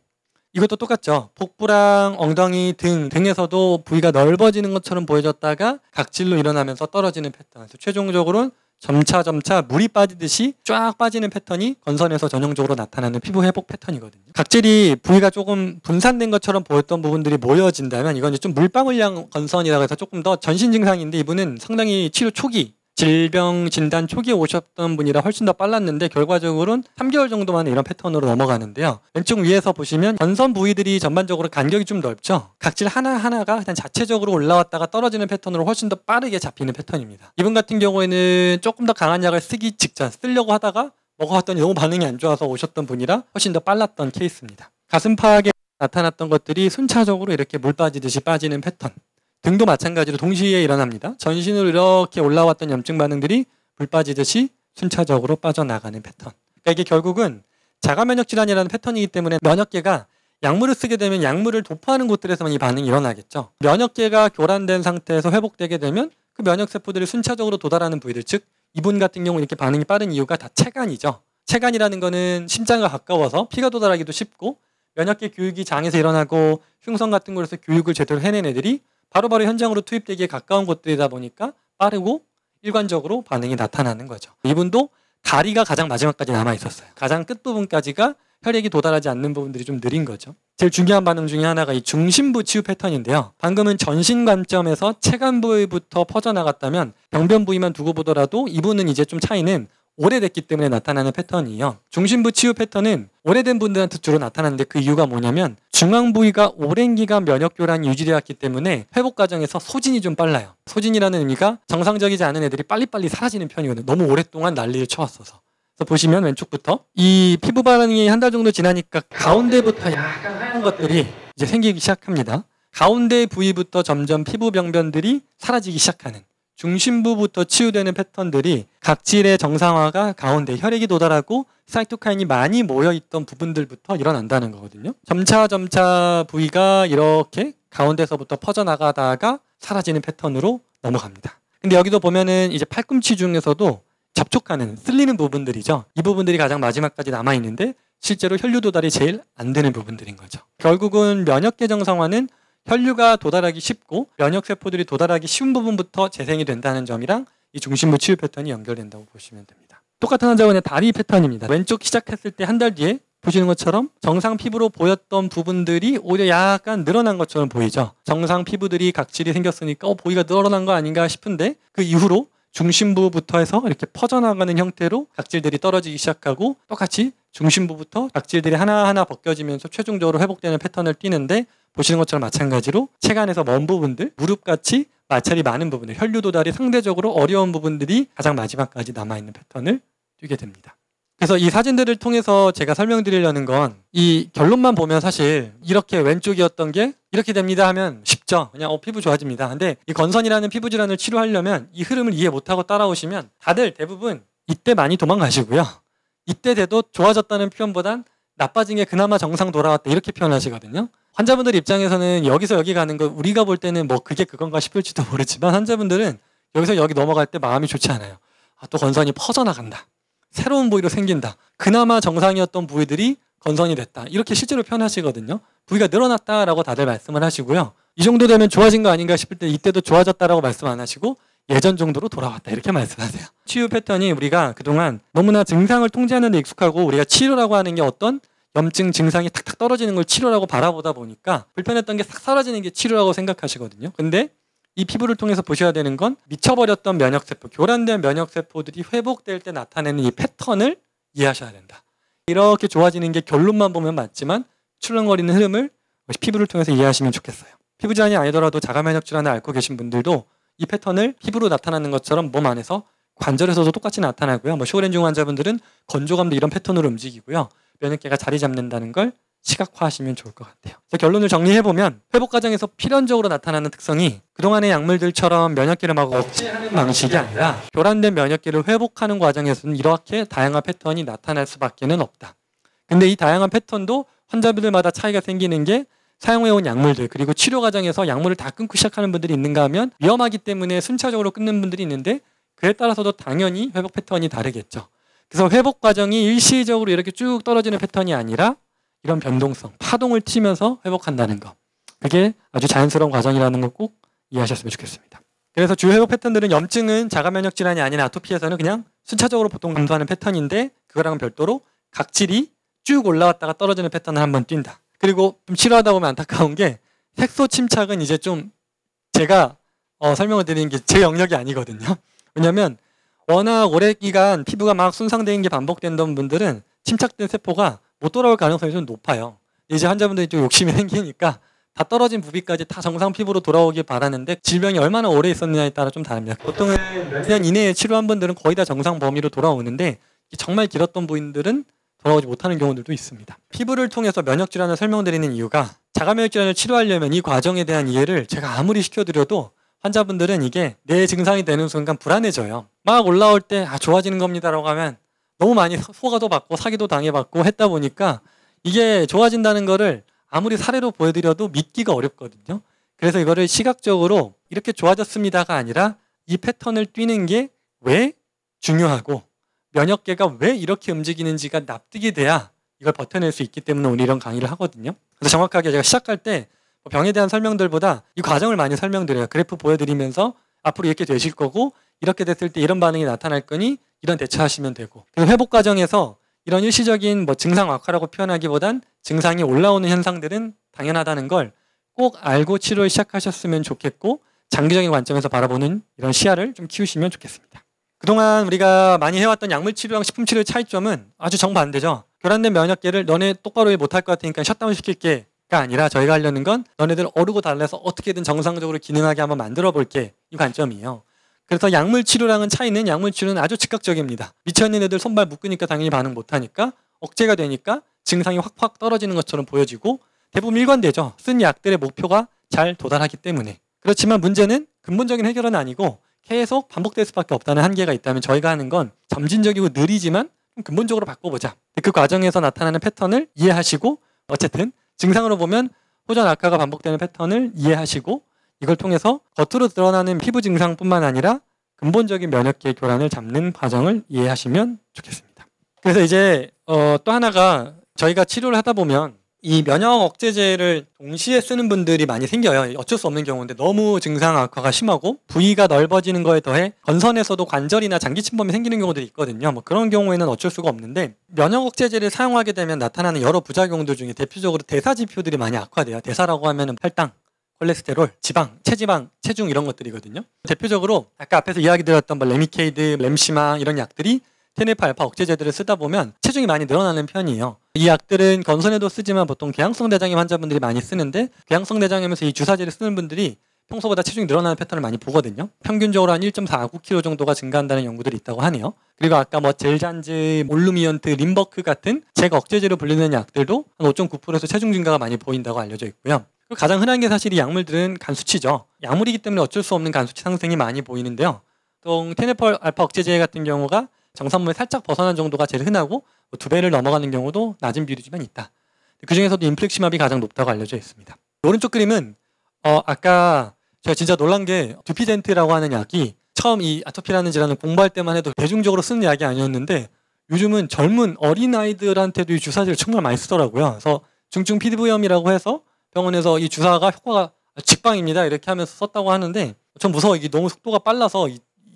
이것도 똑같죠. 복부랑 엉덩이 등에서도 부위가 넓어지는 것처럼 보여졌다가 각질로 일어나면서 떨어지는 패턴. 그래서 최종적으로는 점차 물이 빠지듯이 쫙 빠지는 패턴이 건선에서 전형적으로 나타나는 피부 회복 패턴이거든요. 각질이 부위가 조금 분산된 것처럼 보였던 부분들이 모여진다면 이건 이제 좀 물방울형 건선이라고 해서 조금 더 전신 증상인데 이분은 상당히 치료 초기 질병 진단 초기에 오셨던 분이라 훨씬 더 빨랐는데 결과적으로는 3개월 정도 만에 이런 패턴으로 넘어가는데요. 왼쪽 위에서 보시면 전선 부위들이 전반적으로 간격이 좀 넓죠. 각질 하나하나가 그냥 자체적으로 올라왔다가 떨어지는 패턴으로 훨씬 더 빠르게 잡히는 패턴입니다. 이분 같은 경우에는 조금 더 강한 약을 쓰기 직전 쓰려고 하다가 먹어봤더니 너무 반응이 안 좋아서 오셨던 분이라 훨씬 더 빨랐던 케이스입니다. 가슴팍에 나타났던 것들이 순차적으로 이렇게 물 빠지듯이 빠지는 패턴. 등도 마찬가지로 동시에 일어납니다. 전신으로 이렇게 올라왔던 염증 반응들이 물 빠지듯이 순차적으로 빠져나가는 패턴. 그러니까 이게 결국은 자가면역 질환이라는 패턴이기 때문에 면역계가 약물을 쓰게 되면 약물을 도포하는 곳들에서만 이 반응이 일어나겠죠. 면역계가 교란된 상태에서 회복되게 되면 그 면역세포들이 순차적으로 도달하는 부위들, 즉 이분 같은 경우 이렇게 반응이 빠른 이유가 다 체간이죠. 체간이라는 거는 심장과 가까워서 피가 도달하기도 쉽고 면역계 교육이 장에서 일어나고 흉성 같은 곳에서 교육을 제대로 해낸 애들이 바로바로 현장으로 투입되기에 가까운 곳들이다 보니까 빠르고 일관적으로 반응이 나타나는 거죠. 이분도 다리가 가장 마지막까지 남아 있었어요. 가장 끝부분까지가 혈액이 도달하지 않는 부분들이 좀 느린 거죠. 제일 중요한 반응 중에 하나가 이 중심부 치유 패턴인데요. 방금은 전신 관점에서 체간 부위부터 퍼져나갔다면 병변 부위만 두고 보더라도 이분은 이제 좀 차이는 오래됐기 때문에 나타나는 패턴이에요. 중심부 치유 패턴은 오래된 분들한테 주로 나타나는데 그 이유가 뭐냐면 중앙 부위가 오랜 기간 면역 교란이 유지되었기 때문에 회복 과정에서 소진이 좀 빨라요. 소진이라는 의미가 정상적이지 않은 애들이 빨리빨리 사라지는 편이거든요. 너무 오랫동안 난리를 쳐왔어서. 그래서 보시면 왼쪽부터 이 피부 반응이 한 달 정도 지나니까 가운데부터 약간 하얀 것들이 이제 생기기 시작합니다. 가운데 부위부터 점점 피부 병변들이 사라지기 시작하는 중심부부터 치유되는 패턴들이 각질의 정상화가 가운데 혈액이 도달하고 사이토카인이 많이 모여있던 부분들부터 일어난다는 거거든요. 점차 부위가 이렇게 가운데서부터 퍼져나가다가 사라지는 패턴으로 넘어갑니다. 근데 여기도 보면은 이제 팔꿈치 중에서도 접촉하는 쓸리는 부분들이죠. 이 부분들이 가장 마지막까지 남아있는데 실제로 혈류 도달이 제일 안 되는 부분들인 거죠. 결국은 면역계 정상화는 혈류가 도달하기 쉽고 면역세포들이 도달하기 쉬운 부분부터 재생이 된다는 점이랑 이 중심부 치유 패턴이 연결된다고 보시면 됩니다. 똑같은 환자분의 다리 패턴입니다. 왼쪽 시작했을 때 한 달 뒤에 보시는 것처럼 정상 피부로 보였던 부분들이 오히려 약간 늘어난 것처럼 보이죠. 정상 피부들이 각질이 생겼으니까 보기가 늘어난 거 아닌가 싶은데 그 이후로 중심부부터 해서 이렇게 퍼져나가는 형태로 각질들이 떨어지기 시작하고 똑같이 중심부부터 각질들이 하나하나 벗겨지면서 최종적으로 회복되는 패턴을 띠는데 보시는 것처럼 마찬가지로 체간에서 먼 부분들, 무릎같이 마찰이 많은 부분들, 혈류 도달이 상대적으로 어려운 부분들이 가장 마지막까지 남아있는 패턴을 띠게 됩니다. 그래서 이 사진들을 통해서 제가 설명드리려는 건 이 결론만 보면 사실 이렇게 왼쪽이었던 게 이렇게 됩니다 하면 쉽죠. 그냥 피부 좋아집니다. 근데 이 건선이라는 피부 질환을 치료하려면 이 흐름을 이해 못하고 따라오시면 다들 대부분 이때 많이 도망가시고요. 이때 돼도 좋아졌다는 표현보단 나빠진 게 그나마 정상 돌아왔다 이렇게 표현하시거든요. 환자분들 입장에서는 여기서 여기 가는 거 우리가 볼 때는 뭐 그게 그건가 싶을지도 모르지만 환자분들은 여기서 여기 넘어갈 때 마음이 좋지 않아요. 또 건선이 퍼져나간다. 새로운 부위로 생긴다. 그나마 정상이었던 부위들이 건선이 됐다. 이렇게 실제로 표현하시거든요. 부위가 늘어났다라고 다들 말씀을 하시고요. 이 정도 되면 좋아진 거 아닌가 싶을 때 이때도 좋아졌다라고 말씀 안 하시고 예전 정도로 돌아왔다 이렇게 말씀하세요. 치유 패턴이 우리가 그동안 너무나 증상을 통제하는 데 익숙하고 우리가 치료라고 하는 게 어떤 염증 증상이 탁탁 떨어지는 걸 치료라고 바라보다 보니까 불편했던 게 싹 사라지는 게 치료라고 생각하시거든요. 근데 이 피부를 통해서 보셔야 되는 건 미쳐버렸던 면역세포, 교란된 면역세포들이 회복될 때 나타내는 이 패턴을 이해하셔야 된다. 이렇게 좋아지는 게 결론만 보면 맞지만 출렁거리는 흐름을 피부를 통해서 이해하시면 좋겠어요. 피부 질환이 아니더라도 자가면역 질환을 앓고 계신 분들도 이 패턴을 피부로 나타나는 것처럼 몸 안에서 관절에서도 똑같이 나타나고요. 쇼그렌 환자분들은 건조감도 이런 패턴으로 움직이고요. 면역계가 자리 잡는다는 걸 시각화하시면 좋을 것 같아요. 그래서 결론을 정리해보면 회복 과정에서 필연적으로 나타나는 특성이 그동안의 약물들처럼 면역계를 막 억제하는 방식이 아니라 교란된 면역계를 회복하는 과정에서는 이렇게 다양한 패턴이 나타날 수밖에 없다. 근데 이 다양한 패턴도 환자분들마다 차이가 생기는 게 사용해온 약물들 그리고 치료 과정에서 약물을 다 끊고 시작하는 분들이 있는가 하면 위험하기 때문에 순차적으로 끊는 분들이 있는데 그에 따라서도 당연히 회복 패턴이 다르겠죠. 그래서 회복 과정이 일시적으로 이렇게 쭉 떨어지는 패턴이 아니라 이런 변동성, 파동을 튀면서 회복한다는 거. 그게 아주 자연스러운 과정이라는 거 꼭 이해하셨으면 좋겠습니다. 그래서 주요 회복 패턴들은 염증은 자가면역 질환이 아닌 아토피에서는 그냥 순차적으로 보통 감소하는 패턴인데 그거랑은 별도로 각질이 쭉 올라왔다가 떨어지는 패턴을 한번 뛴다. 그리고 좀 치료하다 보면 안타까운 게 색소 침착은 이제 좀 제가 설명을 드리는 게 제 영역이 아니거든요. 왜냐하면 워낙 오래 기간 피부가 막 손상되는 게 반복된던 분들은 침착된 세포가 못 돌아올 가능성이 좀 높아요. 이제 환자분들이 좀 욕심이 생기니까 다 떨어진 부위까지 다 정상 피부로 돌아오길 바라는데 질병이 얼마나 오래 있었느냐에 따라 좀 다릅니다. 보통은 몇 년 이내에 치료한 분들은 거의 다 정상 범위로 돌아오는데 정말 길었던 부위들은 돌아오지 못하는 경우들도 있습니다. 피부를 통해서 면역질환을 설명드리는 이유가 자가면역질환을 치료하려면 이 과정에 대한 이해를 제가 아무리 시켜드려도 환자분들은 이게 내 증상이 되는 순간 불안해져요. 막 올라올 때 좋아지는 겁니다라고 하면 너무 많이 소가도 받고 사기도 당해받고 했다 보니까 이게 좋아진다는 거를 아무리 사례로 보여드려도 믿기가 어렵거든요. 그래서 이거를 시각적으로 이렇게 좋아졌습니다가 아니라 이 패턴을 띄는 게 왜 중요하고 면역계가 왜 이렇게 움직이는지가 납득이 돼야 이걸 버텨낼 수 있기 때문에 오늘 이런 강의를 하거든요. 그래서 정확하게 제가 시작할 때 병에 대한 설명들보다 이 과정을 많이 설명드려요. 그래프 보여드리면서 앞으로 이렇게 되실 거고 이렇게 됐을 때 이런 반응이 나타날 거니 이런 대처하시면 되고, 그리고 회복 과정에서 이런 일시적인 증상 악화라고 표현하기보단 증상이 올라오는 현상들은 당연하다는 걸 꼭 알고 치료를 시작하셨으면 좋겠고 장기적인 관점에서 바라보는 이런 시야를 좀 키우시면 좋겠습니다. 그동안 우리가 많이 해왔던 약물치료랑 식품치료의 차이점은 아주 정반대죠. 교란된 면역계를 너네 똑바로 못할 것 같으니까 셧다운 시킬게가 아니라 저희가 하려는 건 너네들 어르고 달래서 어떻게든 정상적으로 기능하게 한번 만들어 볼게, 이 관점이에요. 그래서 약물치료랑은 차이는 약물치료는 아주 즉각적입니다. 미쳐있는 애들 손발 묶으니까 당연히 반응 못하니까 억제가 되니까 증상이 확확 떨어지는 것처럼 보여지고 대부분 일관되죠. 쓴 약들의 목표가 잘 도달하기 때문에. 그렇지만 문제는 근본적인 해결은 아니고 계속 반복될 수밖에 없다는 한계가 있다면 저희가 하는 건 점진적이고 느리지만 좀 근본적으로 바꿔보자. 그 과정에서 나타나는 패턴을 이해하시고 어쨌든 증상으로 보면 호전 악화가 반복되는 패턴을 이해하시고 이걸 통해서 겉으로 드러나는 피부 증상뿐만 아니라 근본적인 면역계의 교란을 잡는 과정을 이해하시면 좋겠습니다. 그래서 이제 또 하나가 저희가 치료를 하다 보면 이 면역 억제제를 동시에 쓰는 분들이 많이 생겨요. 어쩔 수 없는 경우인데 너무 증상 악화가 심하고 부위가 넓어지는 거에 더해 건선에서도 관절이나 장기 침범이 생기는 경우들이 있거든요. 그런 경우에는 어쩔 수가 없는데 면역 억제제를 사용하게 되면 나타나는 여러 부작용들 중에 대표적으로 대사 지표들이 많이 악화돼요. 대사라고 하면은 혈당, 콜레스테롤, 지방, 체지방, 체중 이런 것들이거든요. 대표적으로 아까 앞에서 이야기 드렸던 레미케이드, 램시망 이런 약들이 TNF 알파 억제제들을 쓰다 보면 체중이 많이 늘어나는 편이에요. 이 약들은 건선에도 쓰지만 보통 궤양성 대장염 환자분들이 많이 쓰는데 궤양성 대장염에서 이 주사제를 쓰는 분들이 평소보다 체중이 늘어나는 패턴을 많이 보거든요. 평균적으로 한 1.49kg 정도가 증가한다는 연구들이 있다고 하네요. 그리고 아까 젤잔즈, 올루미언트, 림버크 같은 제가 억제제로 불리는 약들도 한 5.9%에서 체중 증가가 많이 보인다고 알려져 있고요. 그리고 가장 흔한 게 사실 이 약물들은 간 수치죠. 약물이기 때문에 어쩔 수 없는 간 수치 상승이 많이 보이는데요. 또 TNF 알파 억제제 같은 경우가 정상범위 살짝 벗어난 정도가 제일 흔하고 2배를 넘어가는 경우도 낮은 비율이지만 있다. 그 중에서도 인플릭시맙이 가장 높다고 알려져 있습니다. 오른쪽 그림은 아까 제가 진짜 놀란 게 듀피젠트라고 하는 약이 처음 이 아토피라는 질환을 공부할 때만 해도 대중적으로 쓰는 약이 아니었는데 요즘은 젊은 어린아이들한테도 이 주사제를 정말 많이 쓰더라고요. 그래서 중증 피부염이라고 해서 병원에서 이 주사가 효과가 직방입니다 이렇게 하면서 썼다고 하는데 전 무서워. 이게 너무 속도가 빨라서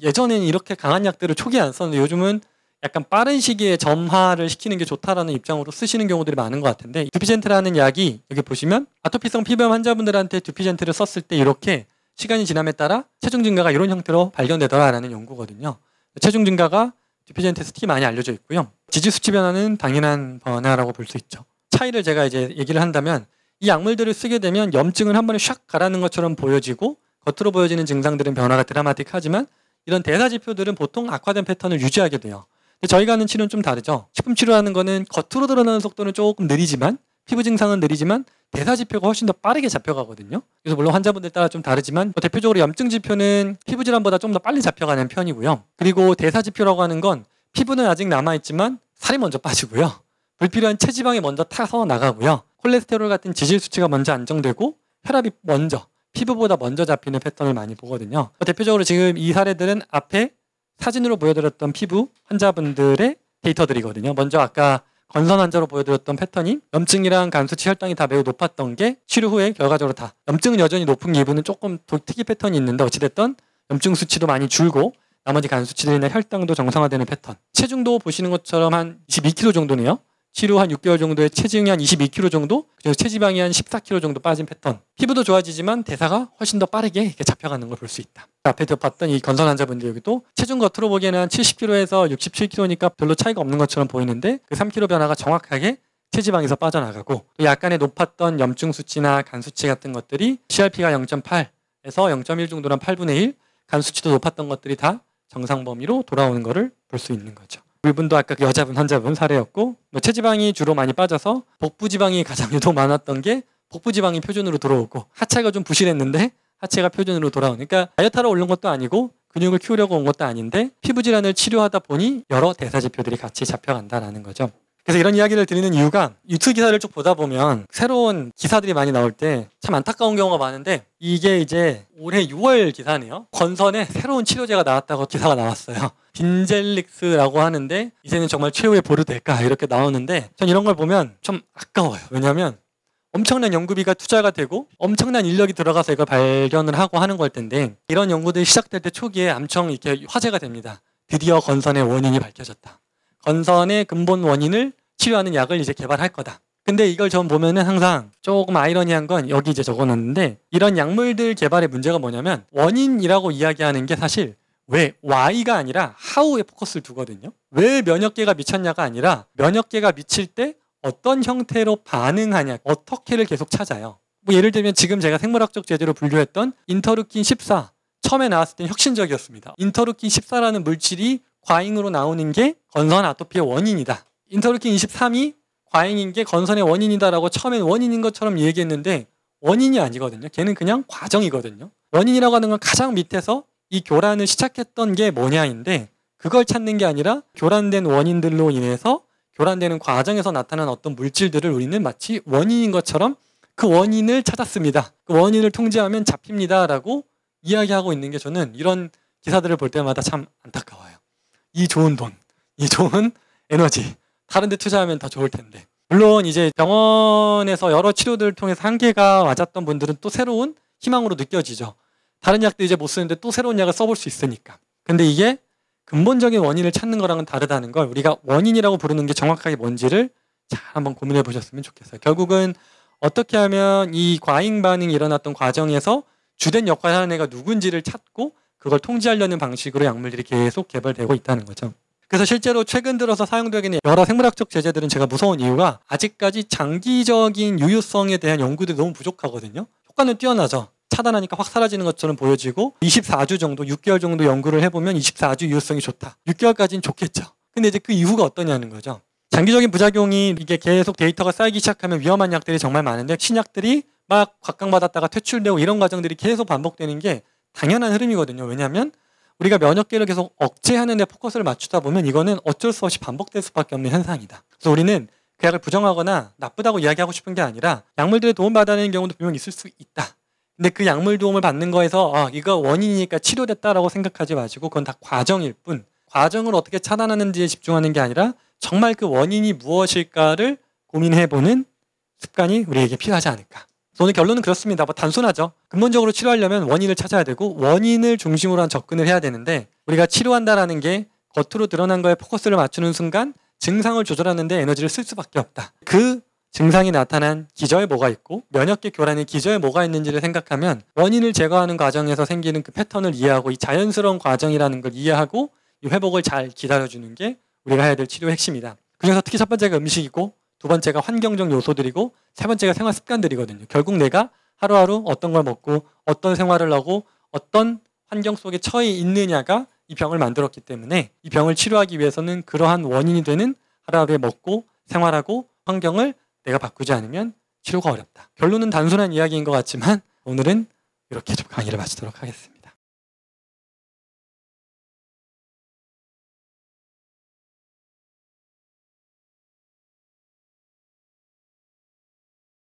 예전에는 이렇게 강한 약들을 초기에 안 썼는데 요즘은 약간 빠른 시기에 점화를 시키는 게 좋다라는 입장으로 쓰시는 경우들이 많은 것 같은데 듀피젠트라는 약이 여기 보시면 아토피성 피부염 환자분들한테 듀피젠트를 썼을 때 이렇게 시간이 지남에 따라 체중 증가가 이런 형태로 발견되더라라는 연구거든요. 체중 증가가 듀피젠트에서 특히 많이 알려져 있고요. 지질 수치 변화는 당연한 변화라고 볼 수 있죠. 차이를 제가 이제 얘기를 한다면 이 약물들을 쓰게 되면 염증을 한 번에 샥 가라는 것처럼 보여지고 겉으로 보여지는 증상들은 변화가 드라마틱하지만 이런 대사 지표들은 보통 악화된 패턴을 유지하게 돼요. 근데 저희가 하는 치료는 좀 다르죠. 식품 치료하는 거는 겉으로 드러나는 속도는 조금 느리지만 피부 증상은 느리지만 대사 지표가 훨씬 더 빠르게 잡혀가거든요. 그래서 물론 환자분들 따라 좀 다르지만 대표적으로 염증 지표는 피부 질환보다 좀 더 빨리 잡혀가는 편이고요. 그리고 대사 지표라고 하는 건 피부는 아직 남아있지만 살이 먼저 빠지고요. 불필요한 체지방이 먼저 타서 나가고요. 콜레스테롤 같은 지질 수치가 먼저 안정되고 혈압이 먼저 피부보다 먼저 잡히는 패턴을 많이 보거든요. 대표적으로 지금 이 사례들은 앞에 사진으로 보여드렸던 피부 환자분들의 데이터들이거든요. 먼저 아까 건선 환자로 보여드렸던 패턴이 염증이랑 간 수치, 혈당이 다 매우 높았던 게 치료 후에 결과적으로 다 염증은 여전히 높은 기분은 조금 특이 패턴이 있는데 어찌됐든 염증 수치도 많이 줄고 나머지 간 수치들이나 혈당도 정상화되는 패턴. 체중도 보시는 것처럼 한 22kg 정도네요. 치료 한 6개월 정도에 체중이 한 22kg 정도, 그리고 체지방이 한 14kg 정도 빠진 패턴. 피부도 좋아지지만 대사가 훨씬 더 빠르게 이렇게 잡혀가는 걸 볼 수 있다. 앞에 봤던 이 건선 환자분들 여기도 체중 겉으로 보기에는 한 70kg에서 67kg니까 별로 차이가 없는 것처럼 보이는데 그 3kg 변화가 정확하게 체지방에서 빠져나가고, 또 약간의 높았던 염증 수치나 간 수치 같은 것들이 CRP가 0.8에서 0.1 정도란 8분의 1, 간 수치도 높았던 것들이 다 정상 범위로 돌아오는 것을 볼 수 있는 거죠. 이분도 아까 그 여자분 환자분 사례였고, 체지방이 주로 많이 빠져서 복부지방이 가장 유독 많았던 게 복부지방이 표준으로 들어오고, 하체가 좀 부실했는데 하체가 표준으로 돌아오니까 다이어트하러 오른 것도 아니고 근육을 키우려고 온 것도 아닌데 피부 질환을 치료하다 보니 여러 대사 지표들이 같이 잡혀간다라는 거죠. 그래서 이런 이야기를 드리는 이유가 유튜브 기사를 쭉 보다 보면 새로운 기사들이 많이 나올 때 참 안타까운 경우가 많은데, 이게 이제 올해 6월 기사네요. 건선에 새로운 치료제가 나왔다고 기사가 나왔어요. 빈젤릭스라고 하는데 이제는 정말 최후의 보르될까 이렇게 나오는데, 전 이런 걸 보면 좀 아까워요. 왜냐하면 엄청난 연구비가 투자가 되고 엄청난 인력이 들어가서 이걸 발견을 하고 하는 걸 텐데, 이런 연구들이 시작될 때 초기에 엄청 이렇게 화제가 됩니다. 드디어 건선의 원인이 밝혀졌다. 건선의 근본 원인을 치료하는 약을 이제 개발할 거다. 근데 이걸 전 보면은 항상 조금 아이러니한 건 여기 이제 적어놨는데, 이런 약물들 개발의 문제가 뭐냐면 원인이라고 이야기하는 게 사실 왜 Y가 아니라 How에 포커스를 두거든요. 왜 면역계가 미쳤냐가 아니라 면역계가 미칠 때 어떤 형태로 반응하냐, 어떻게를 계속 찾아요. 뭐 예를 들면 지금 제가 생물학적 제재로 분류했던 인터루킨 14, 처음에 나왔을 땐 혁신적이었습니다. 인터루킨 14라는 물질이 과잉으로 나오는 게 건선 아토피의 원인이다. 인터루킨 23이 과잉인 게 건선의 원인이다라고 처음엔 원인인 것처럼 얘기했는데 원인이 아니거든요. 걔는 그냥 과정이거든요. 원인이라고 하는 건 가장 밑에서 이 교란을 시작했던 게 뭐냐인데, 그걸 찾는 게 아니라 교란된 원인들로 인해서 교란되는 과정에서 나타난 어떤 물질들을 우리는 마치 원인인 것처럼 그 원인을 찾았습니다. 그 원인을 통제하면 잡힙니다라고 이야기하고 있는 게 저는 이런 기사들을 볼 때마다 참 안타까워요. 이 좋은 돈, 이 좋은 에너지 다른 데 투자하면 더 좋을 텐데. 물론 이제 병원에서 여러 치료들을 통해서 한계가 맞았던 분들은 또 새로운 희망으로 느껴지죠. 다른 약도 이제 못 쓰는데 또 새로운 약을 써볼 수 있으니까. 근데 이게 근본적인 원인을 찾는 거랑은 다르다는 걸, 우리가 원인이라고 부르는 게 정확하게 뭔지를 잘 한번 고민해 보셨으면 좋겠어요. 결국은 어떻게 하면 이 과잉 반응이 일어났던 과정에서 주된 역할을 하는 애가 누군지를 찾고 그걸 통제하려는 방식으로 약물들이 계속 개발되고 있다는 거죠. 그래서 실제로 최근 들어서 사용되고 있는 여러 생물학적 제재들은 제가 무서운 이유가 아직까지 장기적인 유효성에 대한 연구들이 너무 부족하거든요. 효과는 뛰어나죠. 차단하니까 확 사라지는 것처럼 보여지고 24주 정도, 6개월 정도 연구를 해보면 24주 유효성이 좋다. 6개월까지는 좋겠죠. 근데 이제 그 이후가 어떠냐는 거죠. 장기적인 부작용이 이게 계속 데이터가 쌓이기 시작하면 위험한 약들이 정말 많은데, 신약들이 막 각광받았다가 퇴출되고 이런 과정들이 계속 반복되는 게 당연한 흐름이거든요. 왜냐하면 우리가 면역계를 계속 억제하는 데 포커스를 맞추다 보면 이거는 어쩔 수 없이 반복될 수밖에 없는 현상이다. 그래서 우리는 그 약을 부정하거나 나쁘다고 이야기하고 싶은 게 아니라 약물들의 도움받아내는 경우도 분명 있을 수 있다. 근데 그 약물 도움을 받는 거에서 이거 원인이니까 치료됐다라고 생각하지 마시고 그건 다 과정일 뿐, 과정을 어떻게 차단하는지에 집중하는 게 아니라 정말 그 원인이 무엇일까를 고민해보는 습관이 우리에게 필요하지 않을까. 오늘 결론은 그렇습니다. 뭐 단순하죠. 근본적으로 치료하려면 원인을 찾아야 되고 원인을 중심으로 한 접근을 해야 되는데, 우리가 치료한다라는 게 겉으로 드러난 거에 포커스를 맞추는 순간 증상을 조절하는 데 에너지를 쓸 수밖에 없다. 그 증상이 나타난 기저에 뭐가 있고 면역계 교란의 기저에 뭐가 있는지를 생각하면 원인을 제거하는 과정에서 생기는 그 패턴을 이해하고 이 자연스러운 과정이라는 걸 이해하고 이 회복을 잘 기다려주는 게 우리가 해야 될 치료의 핵심이다. 그중에서 특히 첫 번째가 음식이고, 두 번째가 환경적 요소들이고, 세 번째가 생활 습관들이거든요. 결국 내가 하루하루 어떤 걸 먹고 어떤 생활을 하고 어떤 환경 속에 처해 있느냐가 이 병을 만들었기 때문에 이 병을 치료하기 위해서는 그러한 원인이 되는 하루하루에 먹고 생활하고 환경을 내가 바꾸지 않으면 치료가 어렵다. 결론은 단순한 이야기인 것 같지만 오늘은 이렇게 좀 강의를 마치도록 하겠습니다.